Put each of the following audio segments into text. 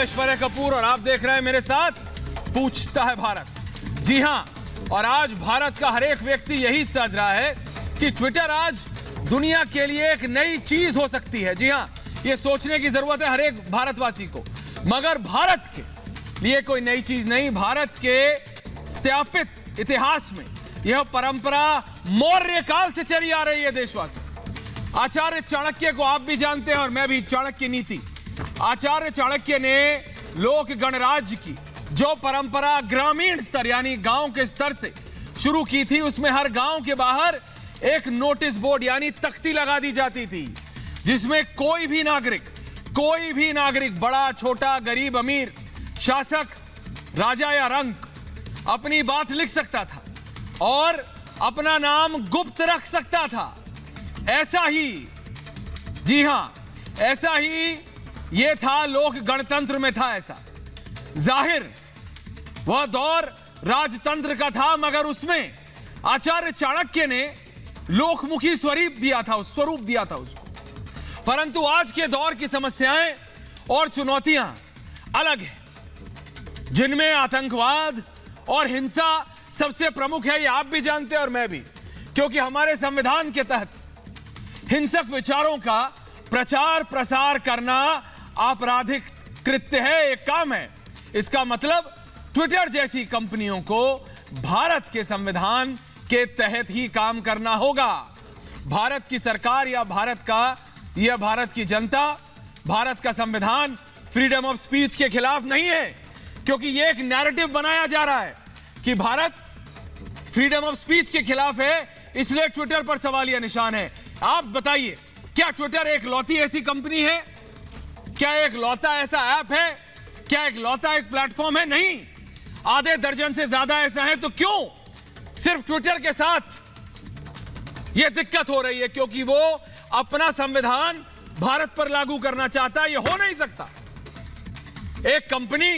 ऐश्वर्या कपूर और आप देख रहे हैं मेरे साथ पूछता है भारत। जी हां, और आज भारत का हर एक व्यक्ति यही समझ रहा है कि ट्विटर आज दुनिया के लिए एक नई चीज हो सकती है। जी हां, यह सोचने की जरूरत है हर एक भारतवासी को, मगर भारत के लिए कोई नई चीज नहीं। भारत के स्थापित इतिहास में यह परंपरा मौर्य काल से चली आ रही है। देशवासियों, आचार्य चाणक्य को आप भी जानते हैं और मैं भी। चाणक्य नीति, आचार्य चाणक्य ने लोक गणराज्य की जो परंपरा ग्रामीण स्तर यानी गांव के स्तर से शुरू की थी, उसमें हर गांव के बाहर एक नोटिस बोर्ड यानी तख्ती लगा दी जाती थी, जिसमें कोई भी नागरिक बड़ा छोटा, गरीब अमीर, शासक, राजा या रंक अपनी बात लिख सकता था और अपना नाम गुप्त रख सकता था। ऐसा ही, जी हां, ऐसा ही यह था, लोक गणतंत्र में था ऐसा। जाहिर वह दौर राजतंत्र का था, मगर उसमें आचार्य चाणक्य ने लोकमुखी स्वरूप दिया था उसको। परंतु आज के दौर की समस्याएं और चुनौतियां अलग हैं, जिनमें आतंकवाद और हिंसा सबसे प्रमुख है। ये आप भी जानते हैं और मैं भी, क्योंकि हमारे संविधान के तहत हिंसक विचारों का प्रचार प्रसार करना आपराधिक कृत्य है, एक काम है। इसका मतलब ट्विटर जैसी कंपनियों को भारत के संविधान के तहत ही काम करना होगा। भारत की सरकार या भारत की जनता, भारत का संविधान फ्रीडम ऑफ स्पीच के खिलाफ नहीं है, क्योंकि यह एक नैरेटिव बनाया जा रहा है कि भारत फ्रीडम ऑफ स्पीच के खिलाफ है, इसलिए ट्विटर पर सवालिया निशान है। आप बताइए, क्या ट्विटर एक लौती ऐसी कंपनी है? क्या एक लौता ऐसा ऐप है? क्या एक लौता एक प्लेटफॉर्म है? नहीं, आधे दर्जन से ज्यादा ऐसा है। तो क्यों सिर्फ ट्विटर के साथ यह दिक्कत हो रही है? क्योंकि वो अपना संविधान भारत पर लागू करना चाहता है। यह हो नहीं सकता। एक कंपनी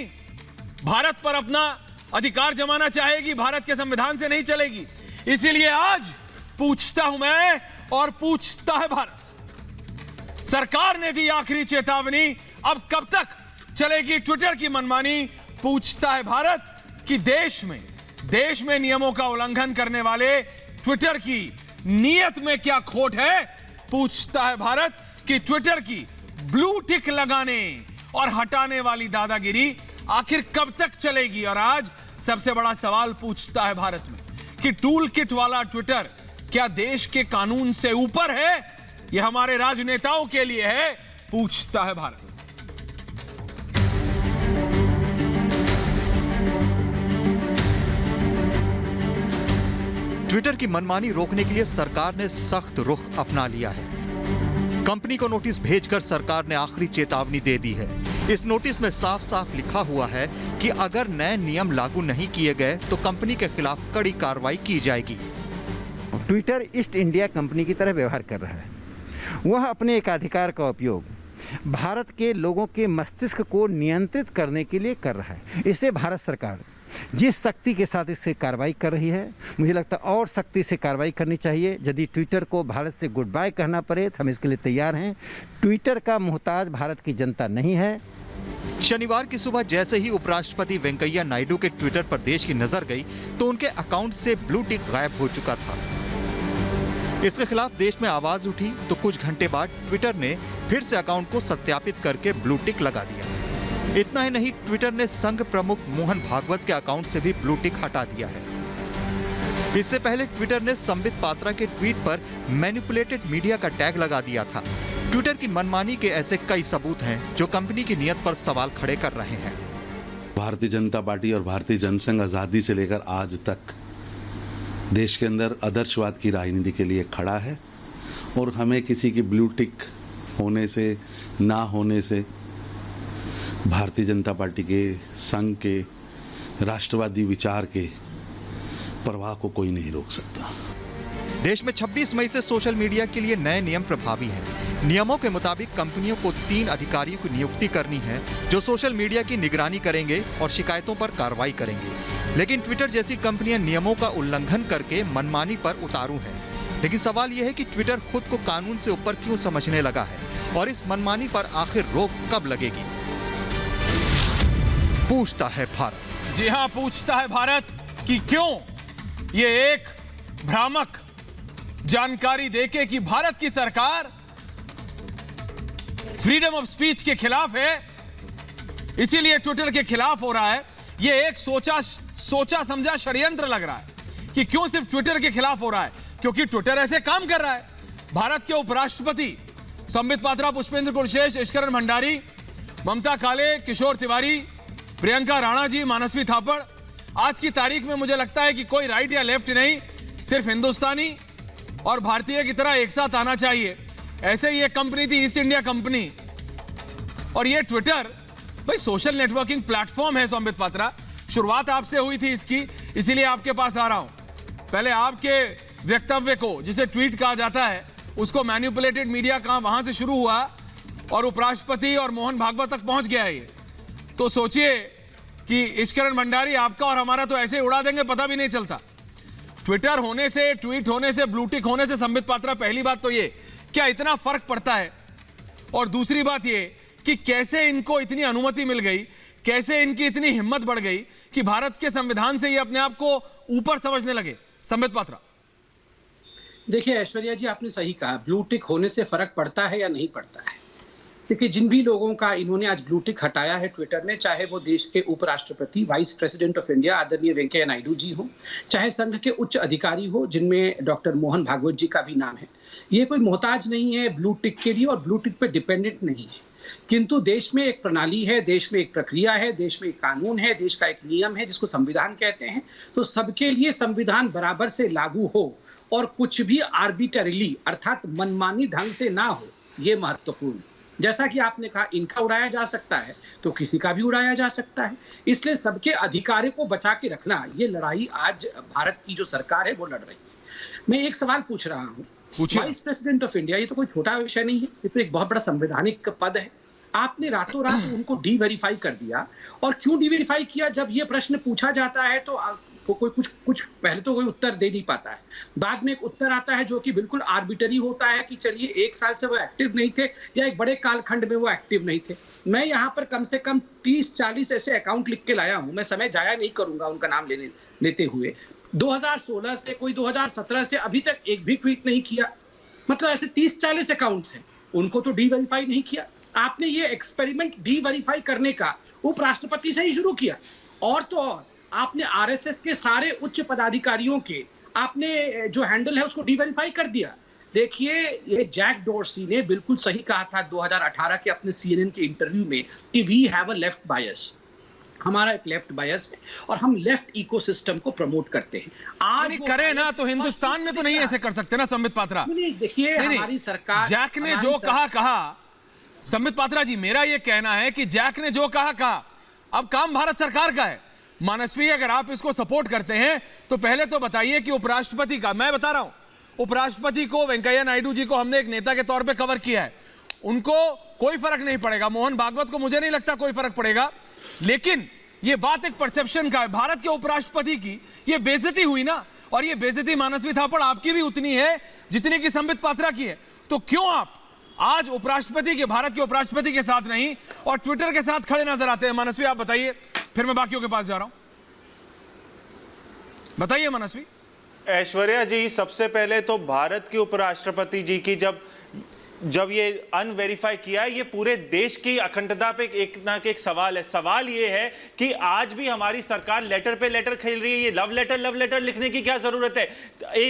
भारत पर अपना अधिकार जमाना चाहेगी, भारत के संविधान से नहीं चलेगी। इसीलिए आज पूछता हूं मैं और पूछता है भारत। सरकार ने दी आखिरी चेतावनी, अब कब तक चलेगी ट्विटर की मनमानी? पूछता है भारत कि देश में नियमों का उल्लंघन करने वाले ट्विटर की नीयत में क्या खोट है? पूछता है भारत कि ट्विटर की ब्लू टिक लगाने और हटाने वाली दादागिरी आखिर कब तक चलेगी? और आज सबसे बड़ा सवाल पूछता है भारत में कि टूल किट वाला ट्विटर क्या देश के कानून से ऊपर है? यह हमारे राजनेताओं के लिए है। पूछता है भारत। ट्विटर की मनमानी रोकने के लिए सरकार ने सख्त रुख अपना लिया है। कंपनी को नोटिस भेजकर सरकार ने आखिरी चेतावनी दे दी है। इस नोटिस में साफ साफ लिखा हुआ है कि अगर नए नियम लागू नहीं किए गए तो कंपनी के खिलाफ कड़ी कार्रवाई की जाएगी। ट्विटर ईस्ट इंडिया कंपनी की तरह व्यवहार कर रहा है। वह अपने एकाधिकार का उपयोग भारत के लोगों के मस्तिष्क को नियंत्रित करने के लिए कर रहा है। इससे भारत सरकार जिस शक्ति के साथ इससे कार्रवाई कर रही है, मुझे लगता है और सख्ती से कार्रवाई करनी चाहिए। यदि ट्विटर को भारत से गुड बाय कहना पड़े तो हम इसके लिए तैयार हैं। ट्विटर का मोहताज भारत की जनता नहीं है। शनिवार की सुबह जैसे ही उपराष्ट्रपति वेंकैया नायडू के ट्विटर पर देश की नजर गई तो उनके अकाउंट से ब्लू टिक गायब हो चुका था। इसके खिलाफ देश में आवाज उठी तो कुछ घंटे बाद ट्विटर ने फिर से अकाउंट को सत्यापित करके ब्लू टिक लगा दिया। इतना ही नहीं, ट्विटर ने संघ प्रमुख मोहन भागवत के अकाउंट से भी ब्लू टिक हटा दिया है। इससे पहले ट्विटर ने संबित पात्रा के ट्वीट पर मैनिपुलेटेड मीडिया का टैग लगा दिया था। ट्विटर की मनमानी के ऐसे कई सबूत हैं जो कंपनी की नीयत पर सवाल खड़े कर रहे हैं। भारतीय जनता पार्टी और भारतीय जनसंघ आजादी से लेकर आज तक देश के अंदर आदर्शवाद की राजनीति के लिए खड़ा है और हमें किसी की ब्लू टिक होने से ना होने से भारतीय जनता पार्टी के संघ के राष्ट्रवादी विचार के प्रवाह को कोई नहीं रोक सकता। देश में 26 मई से सोशल मीडिया के लिए नए नियम प्रभावी हैं। नियमों के मुताबिक कंपनियों को 3 अधिकारियों की नियुक्ति करनी है जो सोशल मीडिया की निगरानी करेंगे और शिकायतों पर कार्रवाई करेंगे। लेकिन ट्विटर जैसी कंपनियां नियमों का उल्लंघन करके मनमानी पर उतारू हैं। लेकिन सवाल यह है कि ट्विटर खुद को कानून से ऊपर क्यों समझने लगा है और इस मनमानी पर आखिर रोक कब लगेगी? पूछता है भारत। जी हां, पूछता है भारत कि क्यों ये एक भ्रामक जानकारी देके कि भारत की सरकार फ्रीडम ऑफ स्पीच के खिलाफ है, इसीलिए ट्विटर के खिलाफ हो रहा है। ये एक सोचा समझा षड्यंत्र लग रहा है कि क्यों सिर्फ ट्विटर के खिलाफ हो रहा है, क्योंकि ट्विटर ऐसे काम कर रहा है। भारत के उपराष्ट्रपति संबित पात्रा, पुष्पेंद्र कुलशेष, इश्करण भंडारी, ममता काले, किशोर तिवारी, प्रियंका राणा जी, मानसवी थापड़, आज की तारीख में मुझे लगता है कि कोई राइट या लेफ्ट नहीं, सिर्फ हिंदुस्तानी और भारतीय की तरह एक साथ आना चाहिए। ऐसे ही एक कंपनी थी ईस्ट इंडिया कंपनी, और ये ट्विटर भाई सोशल नेटवर्किंग प्लेटफॉर्म है। संबित पात्रा, शुरुआत आपसे हुई थी इसकी, इसीलिए आपके पास आ रहा हूं। पहले आपके वक्तव्य को, जिसे ट्वीट कहा जाता है, उसको मैनिपुलेटेड मीडिया कहां वहां से शुरू हुआ और उपराष्ट्रपति और मोहन भागवत तक पहुंच गया ये। तो सोचिए कि इश्करण भंडारी आपका और हमारा तो ऐसे उड़ा देंगे, पता भी नहीं चलता। ट्विटर होने से, ट्वीट होने से, ब्लूटिक होने से, संबित पात्रा, पहली बात तो ये क्या इतना फर्क पड़ता है, और दूसरी बात ये कि कैसे इनको इतनी अनुमति मिल गई, कैसे इनकी इतनी हिम्मत बढ़ गई कि भारत के संविधान से ये अपने आप को ऊपर समझने लगे। संबित पात्रा, देखिए ऐश्वर्या जी, आपने सही कहा, ब्लू टिक होने से फर्क पड़ता है या नहीं पड़ता है। देखिए जिन भी लोगों का इन्होंने आज ब्लू टिक हटाया है ट्विटर ने, चाहे वो देश के उपराष्ट्रपति, वाइस प्रेसिडेंट ऑफ इंडिया आदरणीय वेंकैया नायडू जी हो, चाहे संघ के उच्च अधिकारी हो जिनमें डॉक्टर मोहन भागवत जी का भी नाम है, ये कोई मोहताज नहीं है ब्लू टिक के लिए और ब्लू टिक पे डिपेंडेंट नहीं है। किंतु देश में एक प्रणाली है, देश में एक प्रक्रिया है, देश में एक कानून है, देश का एक नियम है जिसको संविधान कहते हैं। तो सबके लिए संविधान बराबर से लागू हो और कुछ भी आर्बिटरीली अर्थात मनमानी ढंग से ना हो, ये महत्वपूर्ण। जैसा कि आपने कहा, इनका उड़ाया जा सकता है तो किसी का भी उड़ाया जा सकता है, इसलिए सबके अधिकारों को बचा के रखना, ये लड़ाई आज भारत की जो सरकार है वो लड़ रही है। मैं एक सवाल पूछ रहा हूँ, वाइस प्रेसिडेंट ऑफ इंडिया, ये तो कोई छोटा विषय नहीं है, ये तो एक बहुत बड़ा संवैधानिक पद है। आपने रातों रात उनको डी-वेरीफाई कर दिया, और क्यों डी-वेरीफाई किया? जब ये प्रश्न पूछा जाता है तो कोई कुछ पहले तो कोई उत्तर दे नहीं पाता है, बाद में एक उत्तर आता है जो कि बिल्कुल आर्बिटरी होता है कि चलिए 1 साल से वो एक्टिव नहीं थे या एक बड़े कालखंड में वो एक्टिव नहीं थे। मैं यहाँ पर कम से कम 30-40 ऐसे अकाउंट लिख के लाया हूँ, मैं समय जाया नहीं करूंगा उनका नाम लेते हुए। 2016 से कोई 2017 से अभी तक एक भी ट्वीट नहीं किया, मतलब ऐसे 30-40 अकाउंट्स हैं, उनको तो डी-वेरीफाई नहीं किया। आपने ये एक्सपेरिमेंट डी-वेरीफाई करने का उपराष्ट्रपति से ही शुरू किया, और तो और आपने आरएसएस के सारे उच्च पदाधिकारियों के आपने जो हैंडल है उसको डी-वेरीफाई कर दिया। देखिए ये जैक डोर्सी ने बिल्कुल सही कहा था 2018 के अपने सीएनएन के इंटरव्यू में कि वी हैव अ लेफ्ट बायस, हमारा एक लेफ्ट बायस है और हम लेफ्ट इकोसिस्टम को प्रमोट करते हैं। आज करें ना तो हिंदुस्तान में तो नहीं ऐसे कर सकते ना संबित पात्रा। देखिए हमारी सरकार, जैक ने जो कहा, संबित पात्रा जी, मेरा यह कहना है कि जैक ने जो कहा, अब काम भारत सरकार का है। मानसवी, अगर आप इसको सपोर्ट करते हैं तो पहले तो बताइए कि उपराष्ट्रपति का, मैं बता रहा हूं, उपराष्ट्रपति को, वेंकैया नायडू जी को हमने एक नेता के तौर पे कवर किया है, उनको कोई फर्क नहीं पड़ेगा। मोहन भागवत को मुझे नहीं लगता कोई फर्क पड़ेगा, लेकिन ये बात एक परसेप्शन का है। भारत के उपराष्ट्रपति की ये बेइज्जती हुई ना, और ये बेइज्जती मानसवी थापड़ आपकी भी उतनी है जितनी की संबित पात्रा की है। तो क्यों आप आज उपराष्ट्रपति के, भारत के उपराष्ट्रपति के साथ नहीं और ट्विटर के साथ खड़े नजर आते हैं? मनस्वी आप बताइए, फिर मैं बाकियों के पास जा रहा हूं। बताइए मनस्वी। ऐश्वर्या जी, सबसे पहले तो भारत के उपराष्ट्रपति जी की जब ये अनवेरीफाई किया है, ये पूरे देश की अखंडता पे एक ना एक सवाल है। सवाल ये है कि आज भी हमारी सरकार लेटर पे लेटर खेल रही है। ये लव लेटर लिखने की क्या जरूरत है?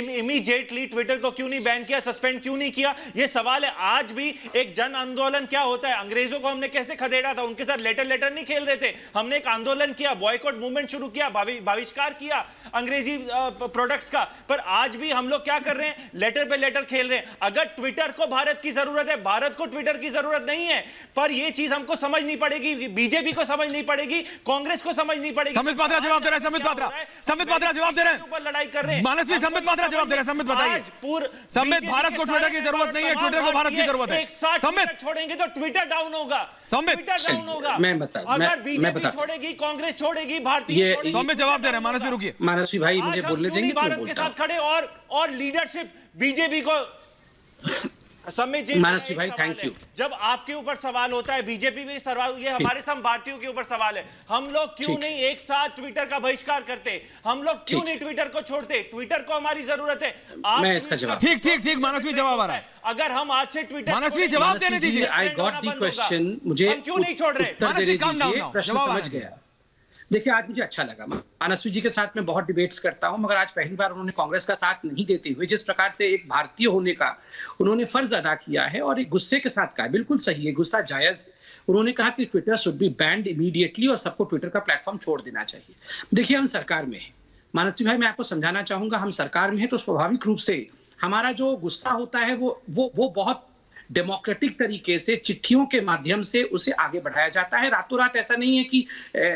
इमीडिएटली ट्विटर को क्यों नहीं बैन किया, सस्पेंड क्यों नहीं किया? ये सवाल है। आज भी एक जन आंदोलन क्या होता है? अंग्रेजों को हमने कैसे खदेड़ा था, उनके साथ लेटर नहीं खेल रहे थे, हमने एक आंदोलन किया, बॉयकॉट मूवमेंट शुरू किया, बहिष्कार किया अंग्रेजी प्रोडक्ट्स का। पर आज भी हम लोग क्या कर रहे हैं? लेटर पे लेटर खेल रहे हैं। अगर ट्विटर को भारत की जरूरत है, भारत को ट्विटर की जरूरत नहीं है, पर यह चीज हमको समझनी पड़ेगी, बीजेपी को समझनी पड़ेगी, कांग्रेस को समझनी पड़ेगी। संबित पात्रा जवाब दे रहे हैं, संबित पात्रा जवाब दे रहे हैं, ऊपर लड़ाई कर रहे हैं। मानसवी, संबित पात्रा जवाब दे रहे हैं, संबित बताइए। संबित, भारत को ट्विटर की जरूरत नहीं है, ट्विटर को भारत की जरूरत है। संबित छोड़ेंगे तो ट्विटर डाउन होगा, ट्विटर डाउन होगा। अगर बीजेपी छोड़ेगी, कांग्रेस छोड़ेगी, भारतीय छोड़ेगी। संबित जवाब दे रहे हैं, मानसवी रुकिए। मानसवी भाई मुझे बोलने देंगे, भारत के साथ खड़े और लीडरशिप बीजेपी को समित जी, मानसी भाई, थैंक यू। जब आपके ऊपर सवाल होता है, बीजेपी में सवाल, ये हमारे सम भारतीयों के ऊपर सवाल है, हम लोग क्यों नहीं एक साथ ट्विटर का बहिष्कार करते? हम लोग क्यों नहीं ट्विटर को छोड़ते? ट्विटर को हमारी जरूरत है। मैं इसका जवाब, ठीक मनस्वी जवाब आ रहा है। अगर हम आज से ट्विटर, मनस्वी जवाब देने दीजिए। आई गॉट द क्वेश्चन, मुझे क्यों नहीं छोड़ रहे? उत्तर देने दीजिए, प्रश्न समझ गया। देखिए, आज मुझे अच्छा लगा, मानसवी जी के साथ मैं बहुत डिबेट्स करता हूं, मगर आज पहली बार उन्होंने कांग्रेस का साथ नहीं देते हुए जिस प्रकार से एक भारतीय होने का उन्होंने फर्ज अदा किया है और एक गुस्से के साथ कहा, बिल्कुल सही है, गुस्सा जायज है। उन्होंने कहा कि Twitter should be band immediately और सबको ट्विटर का प्लेटफॉर्म छोड़ देना चाहिए। देखिए, हम सरकार में हैं मानसवी भाई, मैं आपको समझाना चाहूंगा, हम सरकार में हैं तो स्वाभाविक रूप से हमारा जो गुस्सा होता है वो बहुत डेमोक्रेटिक तरीके से चिट्ठियों के माध्यम से उसे आगे बढ़ाया जाता है। रातों रात ऐसा नहीं है कि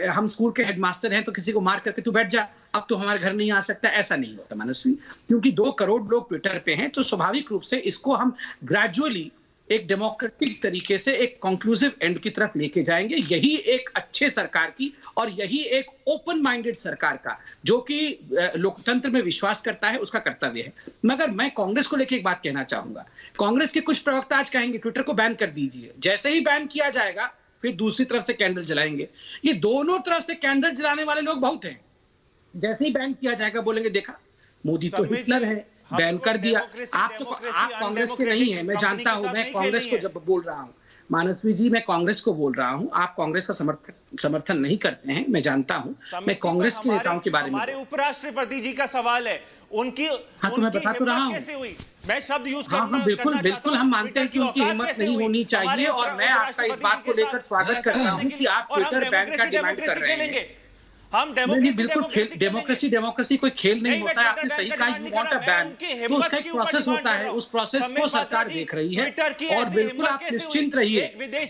हम स्कूल के हेडमास्टर हैं तो किसी को मार करके तू बैठ जा, अब तो हमारे घर नहीं आ सकता, ऐसा नहीं होता मनस्वी। क्योंकि 2 करोड़ लोग ट्विटर पे हैं तो स्वाभाविक रूप से इसको हम ग्रेजुअली एक डेमोक्रेटिक तरीके से एक कंक्लूसिव एंड की तरफ लेके जाएंगे। यही एक अच्छे सरकार की और यही एक ओपन माइंडेड सरकार का, जो कि लोकतंत्र में विश्वास करता है, उसका कर्तव्य है। मगर मैं कांग्रेस को लेकर एक बात कहना चाहूंगा। कांग्रेस के कुछ प्रवक्ता आज कहेंगे ट्विटर को बैन कर दीजिए, जैसे ही बैन किया जाएगा फिर दूसरी तरफ से कैंडल जलाएंगे। ये दोनों तरफ से कैंडल जलाने वाले लोग बहुत हैं। जैसे ही बैन किया जाएगा बोलेंगे देखा मोदी तो हिटलर है, बैन कर दिया। आप कांग्रेस के नहीं है, मैं जानता हूं, मैं कांग्रेस को जब बोल रहा हूं मानसवी जी, मैं कांग्रेस को बोल रहा हूं, आप कांग्रेस का समर्थन नहीं करते हैं, मैं जानता हूं। मैं कांग्रेस के नेताओं के बारे में, हमारे उपराष्ट्रपति जी का सवाल है, उनकी हाँ तो मैं बता तो रहा हूं कैसे हुई? मैं शब्द यूज हाँ बिल्कुल हम मानते हैं कि उनकी हिम्मत नहीं होनी चाहिए और मैं आपका इस बात को लेकर स्वागत करता हूं कि आप ट्विटर बैन का डिमांड कर रहे हैं। हम बिल्कुल डेमोक्रेसी कोई खेल नहीं होता है। आपने सही कहा, यू वांट अ बैन, तो उसका एक प्रोसेस होता है, उस प्रोसेस को सरकार देख रही है और बिल्कुल आप निश्चिंत रहिए,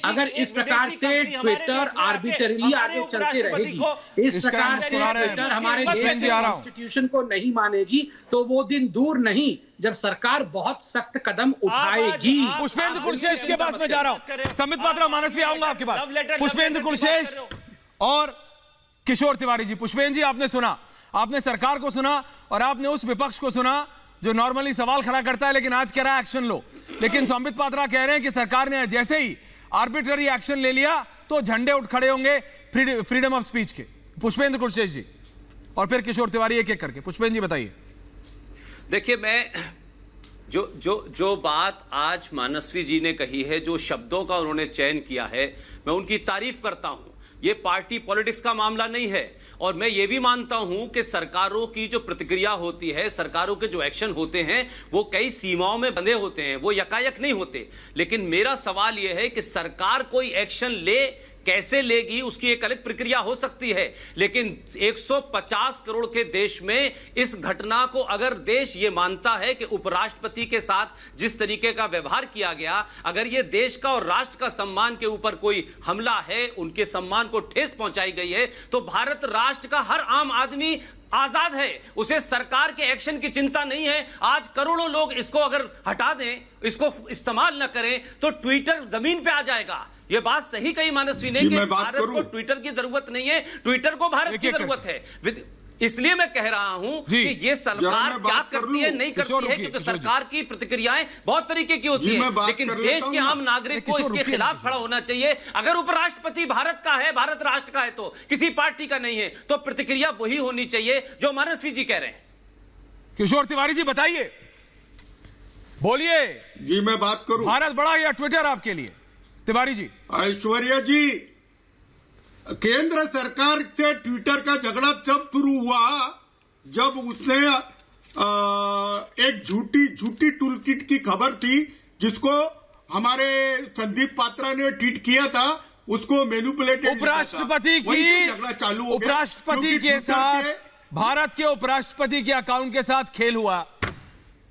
अगर इस प्रकार से ट्विटर आर्बिट्ररीली आगे चलते रहेगी, इस प्रकार से ट्विटर हमारे देश के कॉन्स्टिट्यूशन को नहीं मानेगी, तो वो दिन दूर नहीं जब सरकार बहुत सख्त कदम उठाएगी। पुष्पेंद्र कुलशेष के पास में जा रहा हूं, संबित पात्रा, मानसवी आऊंगा आपके पास। पुष्पेंद्र कुलशेष और किशोर तिवारी जी। पुष्पेंद्र जी, आपने सुना, आपने सरकार को सुना और आपने उस विपक्ष को सुना जो नॉर्मली सवाल खड़ा करता है लेकिन आज कह रहा है एक्शन लो। लेकिन संबित पात्रा कह रहे हैं कि सरकार ने जैसे ही आर्बिट्ररी एक्शन ले लिया तो झंडे उठ खड़े होंगे फ्रीडम ऑफ स्पीच के। पुष्पेंद्र कुलशेष जी और फिर किशोर तिवारी एक एक करके। पुष्पेंद्र जी बताइए। देखिए, मैं जो बात आज मानसवी जी ने कही है, जो शब्दों का उन्होंने चयन किया है, मैं उनकी तारीफ करता हूं। ये पार्टी पॉलिटिक्स का मामला नहीं है और मैं ये भी मानता हूं कि सरकारों की जो प्रतिक्रिया होती है, सरकारों के जो एक्शन होते हैं, वो कई सीमाओं में बंधे होते हैं, वो यकायक नहीं होते। लेकिन मेरा सवाल यह है कि सरकार कोई एक्शन ले, कैसे लेगी, उसकी एक अलग प्रक्रिया हो सकती है। लेकिन 150 करोड़ के देश में इस घटना को अगर देश ये मानता है कि उपराष्ट्रपति के साथ जिस तरीके का व्यवहार किया गया, अगर ये देश का और राष्ट्र का सम्मान के ऊपर कोई हमला है, उनके सम्मान को ठेस पहुंचाई गई है, तो भारत राष्ट्र का हर आम आदमी आजाद है, उसे सरकार के एक्शन की चिंता नहीं है। आज करोड़ों लोग इसको अगर हटा दें, इसको इस्तेमाल न करें, तो ट्विटर जमीन पे आ जाएगा। ये बात सही कही मानसवी ने कि भारत को ट्विटर की जरूरत नहीं है, ट्विटर को भारत की जरूरत है। इसलिए मैं कह रहा हूं कि ये सरकार क्या करती है, नहीं करती है, क्योंकि सरकार की प्रतिक्रियाएं बहुत तरीके की होती है, लेकिन देश के आम नागरिक को इसके खिलाफ खड़ा होना चाहिए। अगर उपराष्ट्रपति भारत का है, भारत राष्ट्र का है, तो किसी पार्टी का नहीं है, तो प्रतिक्रिया वही होनी चाहिए जो मानसवी जी कह रहे हैं। किशोर तिवारी जी बताइए, बोलिए जी। मैं बात करूं, भारत बड़ा या ट्विटर आपके लिए? तिवारी जी। ऐश्वर्या जी, केंद्र सरकार से ट्विटर का झगड़ा जब शुरू हुआ, जब उसने एक झूठी टूलकिट की खबर थी जिसको हमारे संदीप पात्रा ने ट्वीट किया था, उसको मैनिपुलेटेड, उपराष्ट्रपति की झगड़ा चालू हो गया। उपराष्ट्रपति के साथ, भारत के उपराष्ट्रपति के अकाउंट के साथ खेल हुआ,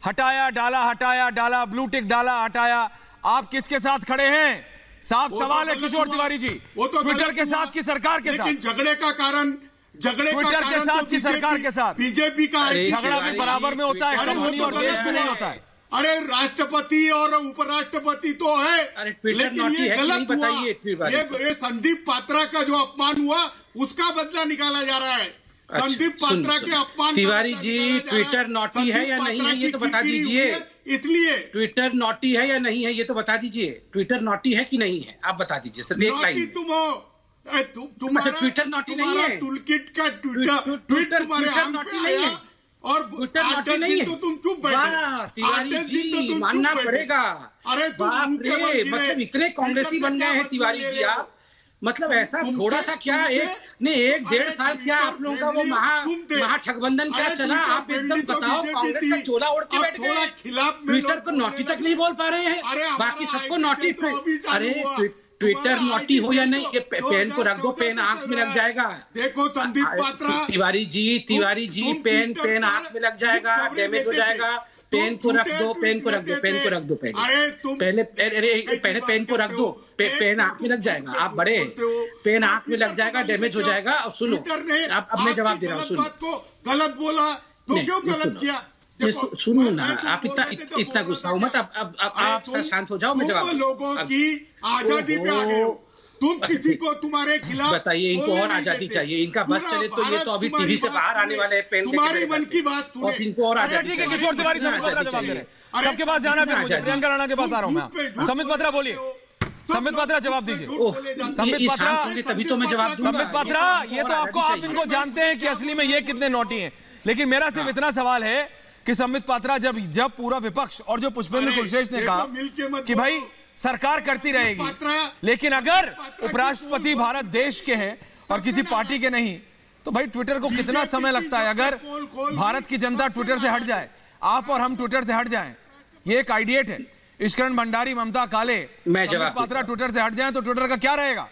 हटाया डाला, हटाया डाला, ब्लू टिक डाला, हटाया। आप किसके साथ खड़े हैं? साफ सवाल है किशोर तिवारी जी। ट्विटर के साथ की सरकार के साथ? लेकिन झगड़े का कारण ट्विटर के साथ की सरकार के साथ? बीजेपी का झगड़ा भी बराबर में होता है, कंपनी और देश में नहीं होता है। अरे राष्ट्रपति और उपराष्ट्रपति तो है, लेकिन ये गलत हुआ। ये संदीप पात्रा का जो अपमान हुआ, उसका बदला निकाला जा रहा है। संदीप पात्रा के अपमान, तिवारी जी, ट्विटर नॉटी है या नहीं है ये तो बता दीजिए। इसलिए ट्विटर नॉटी है या नहीं है ये तो बता दीजिए। ट्विटर नॉटी है कि नहीं है आप बता दीजिए सिर्फ एक लाइन। तुम हो तुम्हारा ट्विटर नॉटी नहीं है। टूलकिट का ट्विट तुम्हारे हाथ नॉटी में नहीं आया है और ट्विटर 8 नॉटी नहीं है तो तुम चुप बैठे। तिवारी जी मानना पड़ेगा। अरे बाप रे, मतलब इतने कांग्रेसी बन गए हैं तिवारी जी आप। मतलब ऐसा थोड़ा सा क्या एक डेढ़ साल क्या आप लोगों का वो महाठगबंधन क्या चला। आप एकदम बताओ कांग्रेस का चोला ओढ़ के बैठ गए। ट्विटर को नॉटी तक नहीं बोल पा रहे हैं, बाकी सबको नॉटी। अरे ट्विटर नॉटी हो या नहीं, ये पेन को रख दो, पेन आंख में लग जाएगा। देखो संदीप पात्रा, तिवारी जी पेन आंख में लग जाएगा, डैमेज हो जाएगा। पेन को रख दो, पेन को रख दो पहले पेन को रख दो। पेन आंख में लग जाएगा, आप बड़े पेन आंख में लग जाएगा, डैमेज हो जाएगा। अब सुनो, अब मैं जवाब दे रहा हूँ। सुनो, गलत बोला तो क्यों गलत किया? सुनो ना, आप इतना गुस्सा हो मत। अब आप शांत हो जाओ, मैं जवाब। लोगों की आजादी पे आ गए हो तुम। किसी को तुम्हारे खिलाफ बताइए, इनको और आजादी चाहिए। इनका बस चले तो ये तो अभी टीवी से बाहर आने वाले हैं। पेन तुम्हारी मन की बात सुने, इनको और आजादी। ठीक है, किशोर तिवारी समित पात्रा जवाब दे रहे हैं। सबके पास जाना है, मुझे प्रियंका राणा के पास आ रहा हूँ मैं। समित पात्रा बोलिए, समित पात्रा जवाब दीजिए। समित पात्रा, तभी तो मैं जवाब दूंगा। समित पात्रा, ये तो आपको, आप इनको जानते हैं कि असली में ये कितने नोटी हैं। लेकिन मेरा सिर्फ इतना सवाल है कि समित पात्रा, जब पूरा विपक्ष और जो पुष्पेंद्र कुलशेष ने कहा कि भाई सरकार करती रहेगी, लेकिन अगर उपराष्ट्रपति भारत देश के हैं और किसी पार्टी के नहीं, तो भाई ट्विटर को कितना समय लगता है। अगर भारत की जनता ट्विटर से हट जाए, आप और हम ट्विटर से हट जाएं, ये एक आइडिएट है। इश्करण भंडारी, ममता काले, समित पात्रा ट्विटर से हट जाएं तो ट्विटर का क्या रहेगा?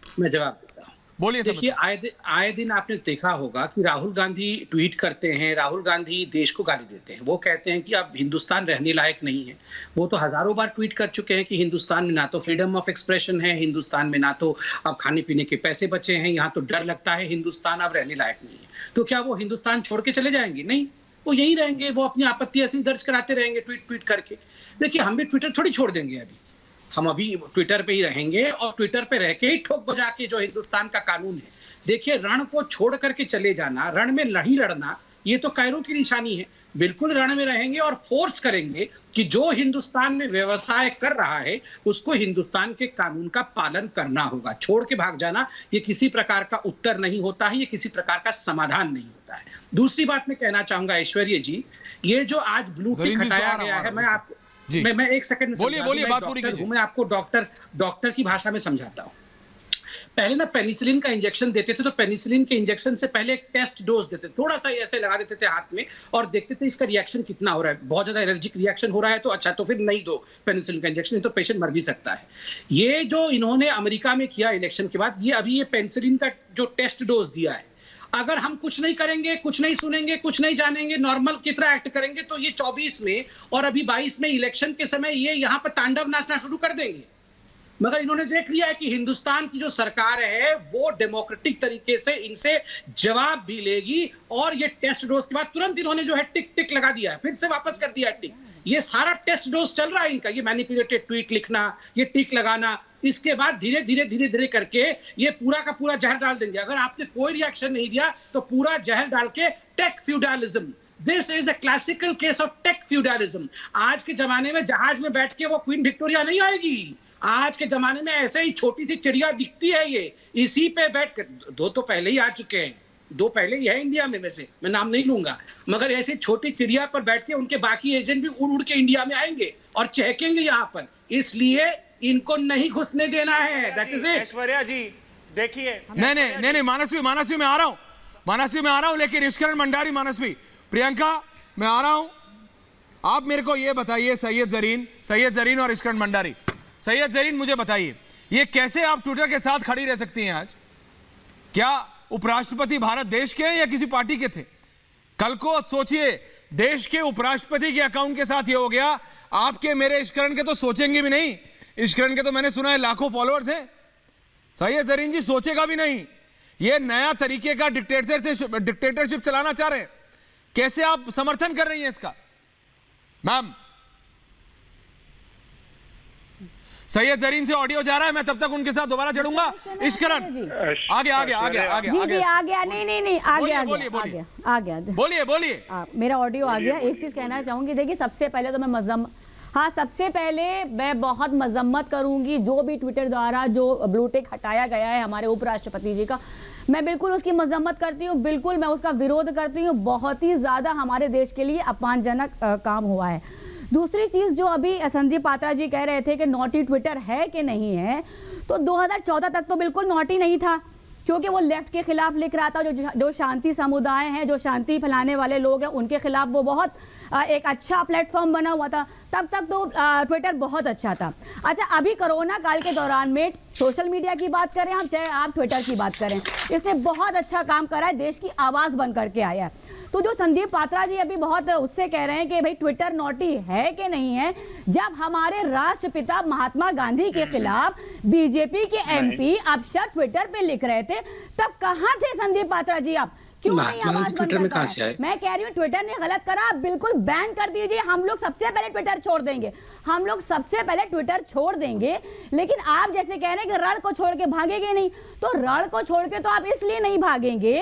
मैं जवाब देता हूं। बोलिए। देखिए, आए दिन आपने देखा होगा कि राहुल गांधी ट्वीट करते हैं, राहुल गांधी देश को गाली देते हैं। वो कहते हैं कि अब हिंदुस्तान रहने लायक नहीं है। वो तो हजारों बार ट्वीट कर चुके हैं कि हिंदुस्तान में ना तो फ्रीडम ऑफ एक्सप्रेशन है, हिंदुस्तान में ना तो अब खाने पीने के पैसे बचे हैं, यहाँ तो डर लगता है, हिंदुस्तान अब रहने लायक नहीं है। तो क्या वो हिंदुस्तान छोड़ के चले जाएंगे? नहीं, वो यहीं रहेंगे। वो अपनी आपत्ति ऐसे ही दर्ज कराते रहेंगे ट्वीट करके। देखिए, हम भी ट्विटर थोड़ी छोड़ देंगे। अभी हम ट्विटर पे ही रहेंगे और ट्विटर पे रह के ही ठोक बजा के जो हिंदुस्तान का कानून है। देखिए, रण को छोड़ करके चले जाना, रण में नहीं लड़ना, ये तो कायरों की निशानी है। बिल्कुल रण में रहेंगे और फोर्स करेंगे कि जो हिंदुस्तान में व्यवसाय कर रहा है उसको हिंदुस्तान के कानून का पालन करना होगा। छोड़ के भाग जाना ये किसी प्रकार का उत्तर नहीं होता है, ये किसी प्रकार का समाधान नहीं होता है। दूसरी बात मैं कहना चाहूंगा ऐश्वर्या जी, ये जो आज ब्लू टिक हटाया गया है, मैं आपको मैं एक सेकंड में बोलिए, बात पूरी कीजिए। मैं आपको डॉक्टर की भाषा में समझाता हूं। पहले ना पेनिसिलिन का इंजेक्शन देते थे, तो पेनिसिलिन के इंजेक्शन से पहले एक टेस्ट डोज देते, थोड़ा सा ऐसे लगा देते थे हाथ में और देखते थे इसका रिएक्शन कितना हो रहा है। बहुत ज्यादा एलर्जिक रिएक्शन हो रहा है तो अच्छा, तो फिर नहीं दो पेनिसिलिन का इंजेक्शन, नहीं तो पेशेंट मर भी सकता है। ये जो इन्होंने अमेरिका में किया इलेक्शन के बाद, ये अभी ये पेनिसिलिन का जो टेस्ट डोज दिया है, अगर हम कुछ नहीं करेंगे, कुछ नहीं सुनेंगे, कुछ नहीं जानेंगे, नॉर्मल की तरह एक्ट करेंगे, तो ये 24 में और अभी 22 में इलेक्शन के समय ये यहाँ पर तांडव नाचना शुरू कर देंगे। मगर इन्होंने देख लिया है कि हिंदुस्तान की जो सरकार है वो डेमोक्रेटिक तरीके से इनसे जवाब भी लेगी, और ये टेस्ट डोज के बाद तुरंत इन्होंने जो है टिक लगा दिया है, फिर से वापस कर दिया है टिक। ये सारा टेस्ट डोज चल रहा है इनका, ये मैनिपुलेटेड ट्वीट लिखना, ये टिक लगाना, इसके बाद धीरे धीरे करके ये पूरा का पूरा जहर डाल देंगे। अगर आपने कोई रिएक्शन नहीं दिया तो पूरा जहर डाल के tech feudalism, this is a classical case of tech feudalism. आज के जमाने में जहाज में बैठ के वो क्वीन विक्टोरिया नहीं आएगी। आज के जमाने में ऐसे ही छोटी सी चिड़िया दिखती है, ये इसी पे बैठ कर, दो तो पहले ही आ चुके हैं, दो पहले ही है इंडिया में, वैसे मैं नाम नहीं लूंगा, मगर ऐसे छोटी चिड़िया पर बैठ के उनके बाकी एजेंट भी उड़ के इंडिया में आएंगे और चहकेंगे यहाँ पर। इसलिए इनको नहीं घुसने देना है। That is it. Aishwarya ji देखिए, नहीं, मानसवी में आ रहा हूं, लेकिन इश्करण भंडारी, मानसवी, प्रियंका, मैं आ रहा हूं। आप मेरे को ये बताइए, सैयद जरीन और इश्करण भंडारी, सैयद जरीन मुझे बताइए, ये कैसे आप ट्विटर के साथ खड़ी रह सकती हैं आज? क्या उपराष्ट्रपति भारत देश के हैं या किसी पार्टी के थे? कल को सोचिए, देश के उपराष्ट्रपति के अकाउंट के साथ ये हो गया, आपके मेरे इश्करण के तो सोचेंगे भी नहीं। इश्करण के तो मैंने सुना है लाखों फॉलोअर्स हैं। सैयद जरीन जी सोचेगा भी नहीं। ये नया तरीके का डिक्टेटरशिप चलाना चाह रहे हैं। कैसे आप समर्थन कर रही हैं इसका? मैम सैयद जरीन से ऑडियो जा रहा है, मैं तब तक उनके साथ दोबारा चढ़ूंगा। इश्करन आगे आगे आगे आगे जी आ गया, नहीं आ गया, बोलिए। मेरा ऑडियो आ गया। एक चीज कहना चाहूंगी, देखिए सबसे पहले तो सबसे पहले मैं बहुत मजम्मत करूंगी जो भी ट्विटर द्वारा जो ब्लू टिक हटाया गया है हमारे उपराष्ट्रपति जी का, मैं बिल्कुल उसकी मजम्मत करती हूँ, बिल्कुल मैं उसका विरोध करती हूँ। बहुत ही ज्यादा हमारे देश के लिए अपमानजनक काम हुआ है। दूसरी चीज जो अभी संदीप पात्रा जी कह रहे थे कि नॉटी ट्विटर है कि नहीं है, तो 2014 तक तो बिल्कुल नॉटी नहीं था, क्योंकि वो लेफ्ट के खिलाफ लिख रहा था। जो शांति समुदाय हैं, जो शांति फैलाने वाले लोग हैं, उनके खिलाफ वो बहुत एक अच्छा प्लेटफॉर्म बना हुआ था। तब तक तो ट्विटर बहुत अच्छा था। अच्छा, अभी कोरोना काल के दौरान में सोशल मीडिया की बात करें हम, चाहे आप ट्विटर की बात करें, इसने बहुत अच्छा काम करा है, देश की आवाज बन करके आया है। तो जो संदीप पात्रा जी अभी बहुत उससे कह रहे हैं कि भाई ट्विटर नॉटी है कि नहीं है, जब हमारे राष्ट्रपिता महात्मा गांधी के खिलाफ बीजेपी के एमपी अफसर ट्विटर पे लिख रहे थे, तब कहां थे संदीप पात्रा जी आप? क्यों नहीं आवाज ट्विटर में कहां से आए? मैं कह रही हूँ ट्विटर ने गलत करा, बिल्कुल बैन कर दीजिए। हम लोग सबसे पहले ट्विटर छोड़ देंगे, लेकिन आप जैसे कह रहे हैं कि रण को छोड़ के भागेंगे नहीं, तो रण को छोड़ के तो आप इसलिए नहीं भागेंगे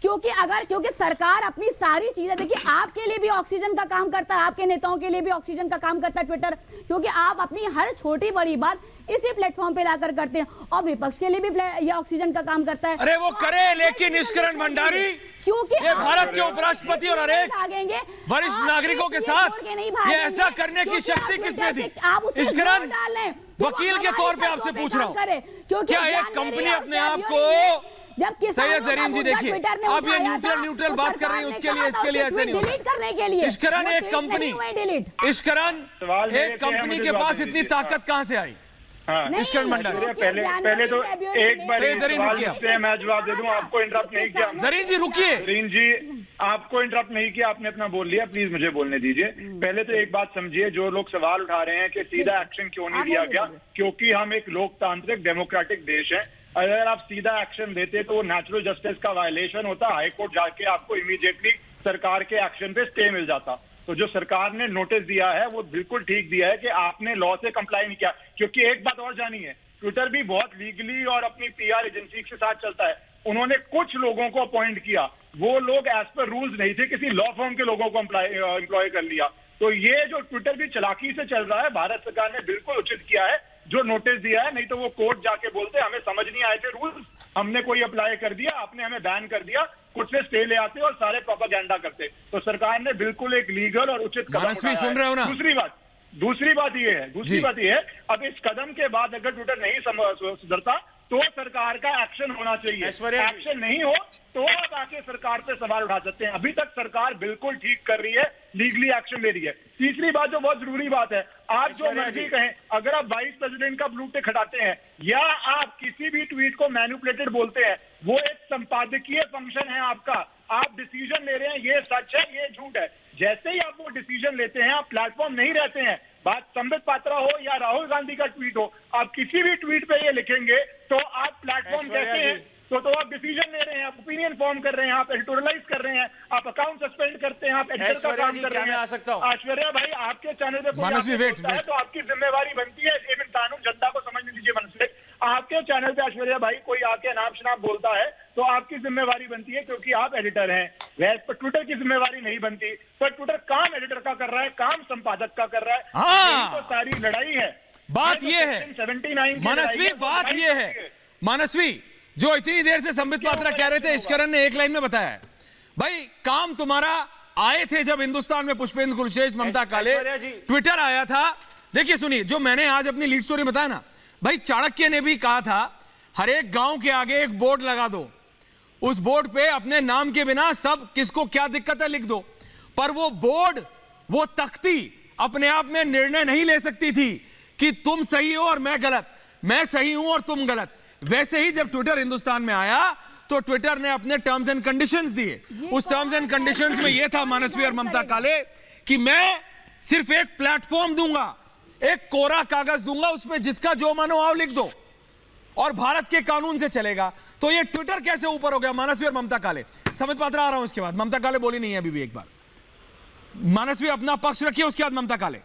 क्योंकि सरकार अपनी सारी चीजें, देखिए आपके लिए भी ऑक्सीजन का काम करता है, आपके नेताओं के लिए भी ऑक्सीजन का काम करता है ट्विटर, क्योंकि आप अपनी हर छोटी बड़ी बात इसी प्लेटफॉर्म पे लाकर करते हैं, और विपक्ष के लिए भी ये ऑक्सीजन का काम करता है। अरे वो करे, लेकिन इश्करन भंडारी क्योंकि ये भारत के उपराष्ट्रपति और अनेक वरिष्ठ नागरिकों के साथ ये ऐसा करने की शक्ति किसने दी? इश्करन, वकील के तौर पे आपसे पूछ रहा हूँ, क्या एक कंपनी अपने आप को, सैयद जरीन जी देखिए, आप ये न्यूट्रल बात कर रही हैं, उसके लिए इसके लिए ऐसे नहीं होता। इश्करन, एक कंपनी के पास इतनी ताकत कहां से आई? इश्करन भंडारी, पहले तो एक बार मैं जवाब दे दूं, आपको इंटरप्ट नहीं किया। जरीन जी रुकिए, जरीन जी आपको इंटरप्ट नहीं किया, आपने अपना बोल लिया, प्लीज मुझे बोलने दीजिए। पहले तो एक बात समझिए, जो लोग सवाल उठा रहे हैं कि सीधा एक्शन क्यों नहीं लिया गया, क्योंकि हम एक लोकतांत्रिक डेमोक्रेटिक देश है। अगर आप सीधा एक्शन देते तो नेचुरल जस्टिस का वायलेशन होता, हाई कोर्ट जाके आपको इमीडिएटली सरकार के एक्शन पे स्टे मिल जाता। तो जो सरकार ने नोटिस दिया है वो बिल्कुल ठीक दिया है कि आपने लॉ से कंप्लाई नहीं किया। क्योंकि एक बात और जानी है, ट्विटर भी बहुत लीगली और अपनी पीआर एजेंसी के साथ चलता है। उन्होंने कुछ लोगों को अपॉइंट किया, वो लोग एज पर रूल्स नहीं थे, किसी लॉ फर्म के लोगों को एम्प्लॉय कर लिया। तो ये जो ट्विटर भी चालाकी से चल रहा है, भारत सरकार ने बिल्कुल उचित किया है जो नोटिस दिया है। नहीं तो वो कोर्ट जाके बोलते हमें समझ नहीं आए थे रूल्स, हमने कोई अप्लाई कर दिया, आपने हमें बैन कर दिया, कुछ से स्टे ले आते और सारे प्रोपेगेंडा करते। तो सरकार ने बिल्कुल एक लीगल और उचित कदम उठाया। सुन रहे हो ना? दूसरी बात ये है, अब इस कदम के बाद अगर ट्विटर नहीं सुधरता तो सरकार का एक्शन होना चाहिए। एक्शन नहीं हो तो आप आके सरकार पे सवाल उठा सकते हैं। अभी तक सरकार बिल्कुल ठीक कर रही है, लीगली एक्शन ले रही है। तीसरी बात जो बहुत जरूरी बात है, आप जो मर्जी कहें, अगर आप वाइस प्रेसिडेंट का ब्लू टिक हटाते हैं या आप किसी भी ट्वीट को मैनिपुलेटेड बोलते हैं, वो एक संपादकीय फंक्शन है आपका। आप डिसीजन ले रहे हैं, ये सच है ये झूठ है। जैसे ही आप वो डिसीजन लेते हैं, आप प्लेटफॉर्म नहीं रहते हैं। बात संबित पात्रा हो या राहुल गांधी का ट्वीट हो, आप किसी भी ट्वीट पे ये लिखेंगे तो आप प्लेटफॉर्म कहते हैं, तो आप डिसीजन ले रहे हैं, आप ओपिनियन फॉर्म कर रहे हैं, आप एडिटोरियलाइज कर रहे हैं, आप अकाउंट सस्पेंड करते हैं, आप एडिटर का काम कर रहे हैं। ऐश्वर्या भाई, आपके चैनल पे कोई है तो आपकी जिम्मेवारी बनती है, एक कानून जनता को समझने दीजिए। मनसे आपके चैनल पे ऐश्वर्या भाई कोई आके नाम शनाम बोलता है तो आपकी जिम्मेवारी बनती है, क्योंकि आप एडिटर हैं। वैसे ट्विटर की जिम्मेवारी नहीं बनती। पर ट्विटर काम एडिटर का कर रहा है, काम संपादक का कर रहा है। हाँ, तो सारी लड़ाई है। बात ये है मनस्वी, बात ये है मनस्वी, जो इतनी देर से संबित पात्रा कह रहे थे, इश्करन ने एक लाइन में बताया है। भाई काम तुम्हारा आए थे जब हिंदुस्तान में पुष्पेंद्र कुलशेष, ममता काले, ट्विटर आया था। देखिए सुनिए, जो मैंने आज अपनी लीड स्टोरी बताया ना भाई, चाणक्य ने भी कहा था हर एक गांव के आगे एक बोर्ड लगा दो, उस बोर्ड पे अपने नाम के बिना सब किसको क्या दिक्कत है लिख दो। पर वो बोर्ड, वो तख्ती अपने आप में निर्णय नहीं ले सकती थी कि तुम सही हो और मैं गलत, मैं सही हूं और तुम गलत। वैसे ही जब ट्विटर हिंदुस्तान में आया तो ट्विटर ने अपने टर्म्स एंड कंडीशंस दिए। उस टर्म्स एंड कंडीशंस में यह था, मानसवी और ममता काले, कि मैं सिर्फ एक प्लेटफॉर्म दूंगा, एक कोरा कागज दूंगा, उसमें जिसका जो मानो आओ लिख दो और भारत के कानून से चलेगा। तो ये ट्विटर कैसे ऊपर हो गया? मानसवी और ममता काले। संबित पात्रा आ रहा हूं इसके बाद। ममता काले बोली नहीं है अभी भी, एक बार मानसवी अपना पक्ष रखिए, उसके बाद ममता काले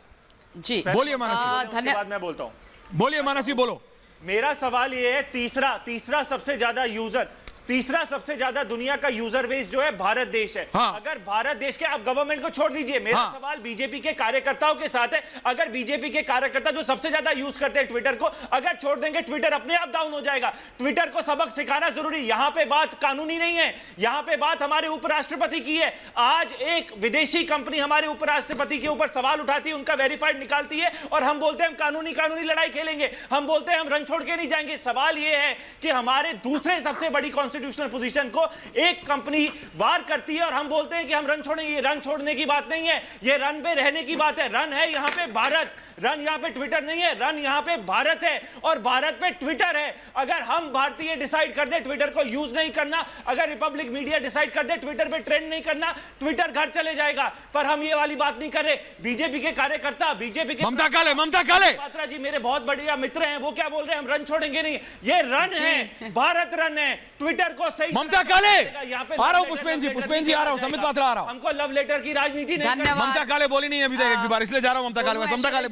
जी बोलिए। मानसवी धन्यवाद, मैं बोलता हूं। बोलिए मानसी, बोलो। मेरा सवाल ये है, तीसरा सबसे ज्यादा यूजर, तीसरा सबसे ज्यादा दुनिया का यूजर बेस जो है भारत देश है। हाँ। अगर भारत देश के, आप गवर्नमेंट को छोड़ दीजिए, मेरा हाँ। सवाल बीजेपी के कार्यकर्ताओं के साथ है। अगर बीजेपी के कार्यकर्ता जो सबसे ज्यादा यूज करते हैं ट्विटर को, अगर छोड़ देंगे ट्विटर अपने आप डाउन हो जाएगा। ट्विटर को सबक सिखाना जरूरी। यहां पे बात कानूनी नहीं है, यहां पे बात हमारे उपराष्ट्रपति की है। आज एक विदेशी कंपनी हमारे उपराष्ट्रपति के ऊपर सवाल उठाती है, उनका वेरीफाइड निकालती है, और हम बोलते हैं हम कानूनी लड़ाई खेलेंगे, हम बोलते हैं हम रन छोड़ के नहीं जाएंगे। सवाल यह है कि हमारे दूसरे सबसे बड़ी कॉन्स्टिट्यूशनल पोजीशन को एक कंपनी वार करती है और हम बोलते हैं कि हम रन छोड़ेंगे। ये रन छोड़ने की बात नहीं है, ये रन पे रहने की बात है। रन है यहां पे भारत, रन यहां पे ट्विटर नहीं है, रन यहां पे भारत है और भारत पे ट्विटर है। अगर हम भारतीय डिसाइड कर दे ट्विटर को यूज नहीं करना, अगर रिपब्लिक मीडिया डिसाइड कर दे ट्विटर पे ट्रेंड नहीं करना, ट्विटर घर चले जाएगा। पर हम ये वाली बात नहीं कर रहे। बीजेपी के कार्यकर्ता, बीजेपी के ममता काले पात्रा जी मेरे बहुत बढ़िया मित्र हैं, वो क्या बोल रहे हैं, हम रन छोड़ेंगे नहीं। ये रन है, भारत रन है। ट्विटर को सही ममता काले आ रहा हूं, पुष्पेन जी आ रहा हूं, संबित पात्रा आ रहा हूं। हमको लव लेटर की राजनीति नहीं करनी। ममता काले बोली नहीं अभी तक एक भी बार, इसलिए जा रहा हूं ममता काले। ममता काले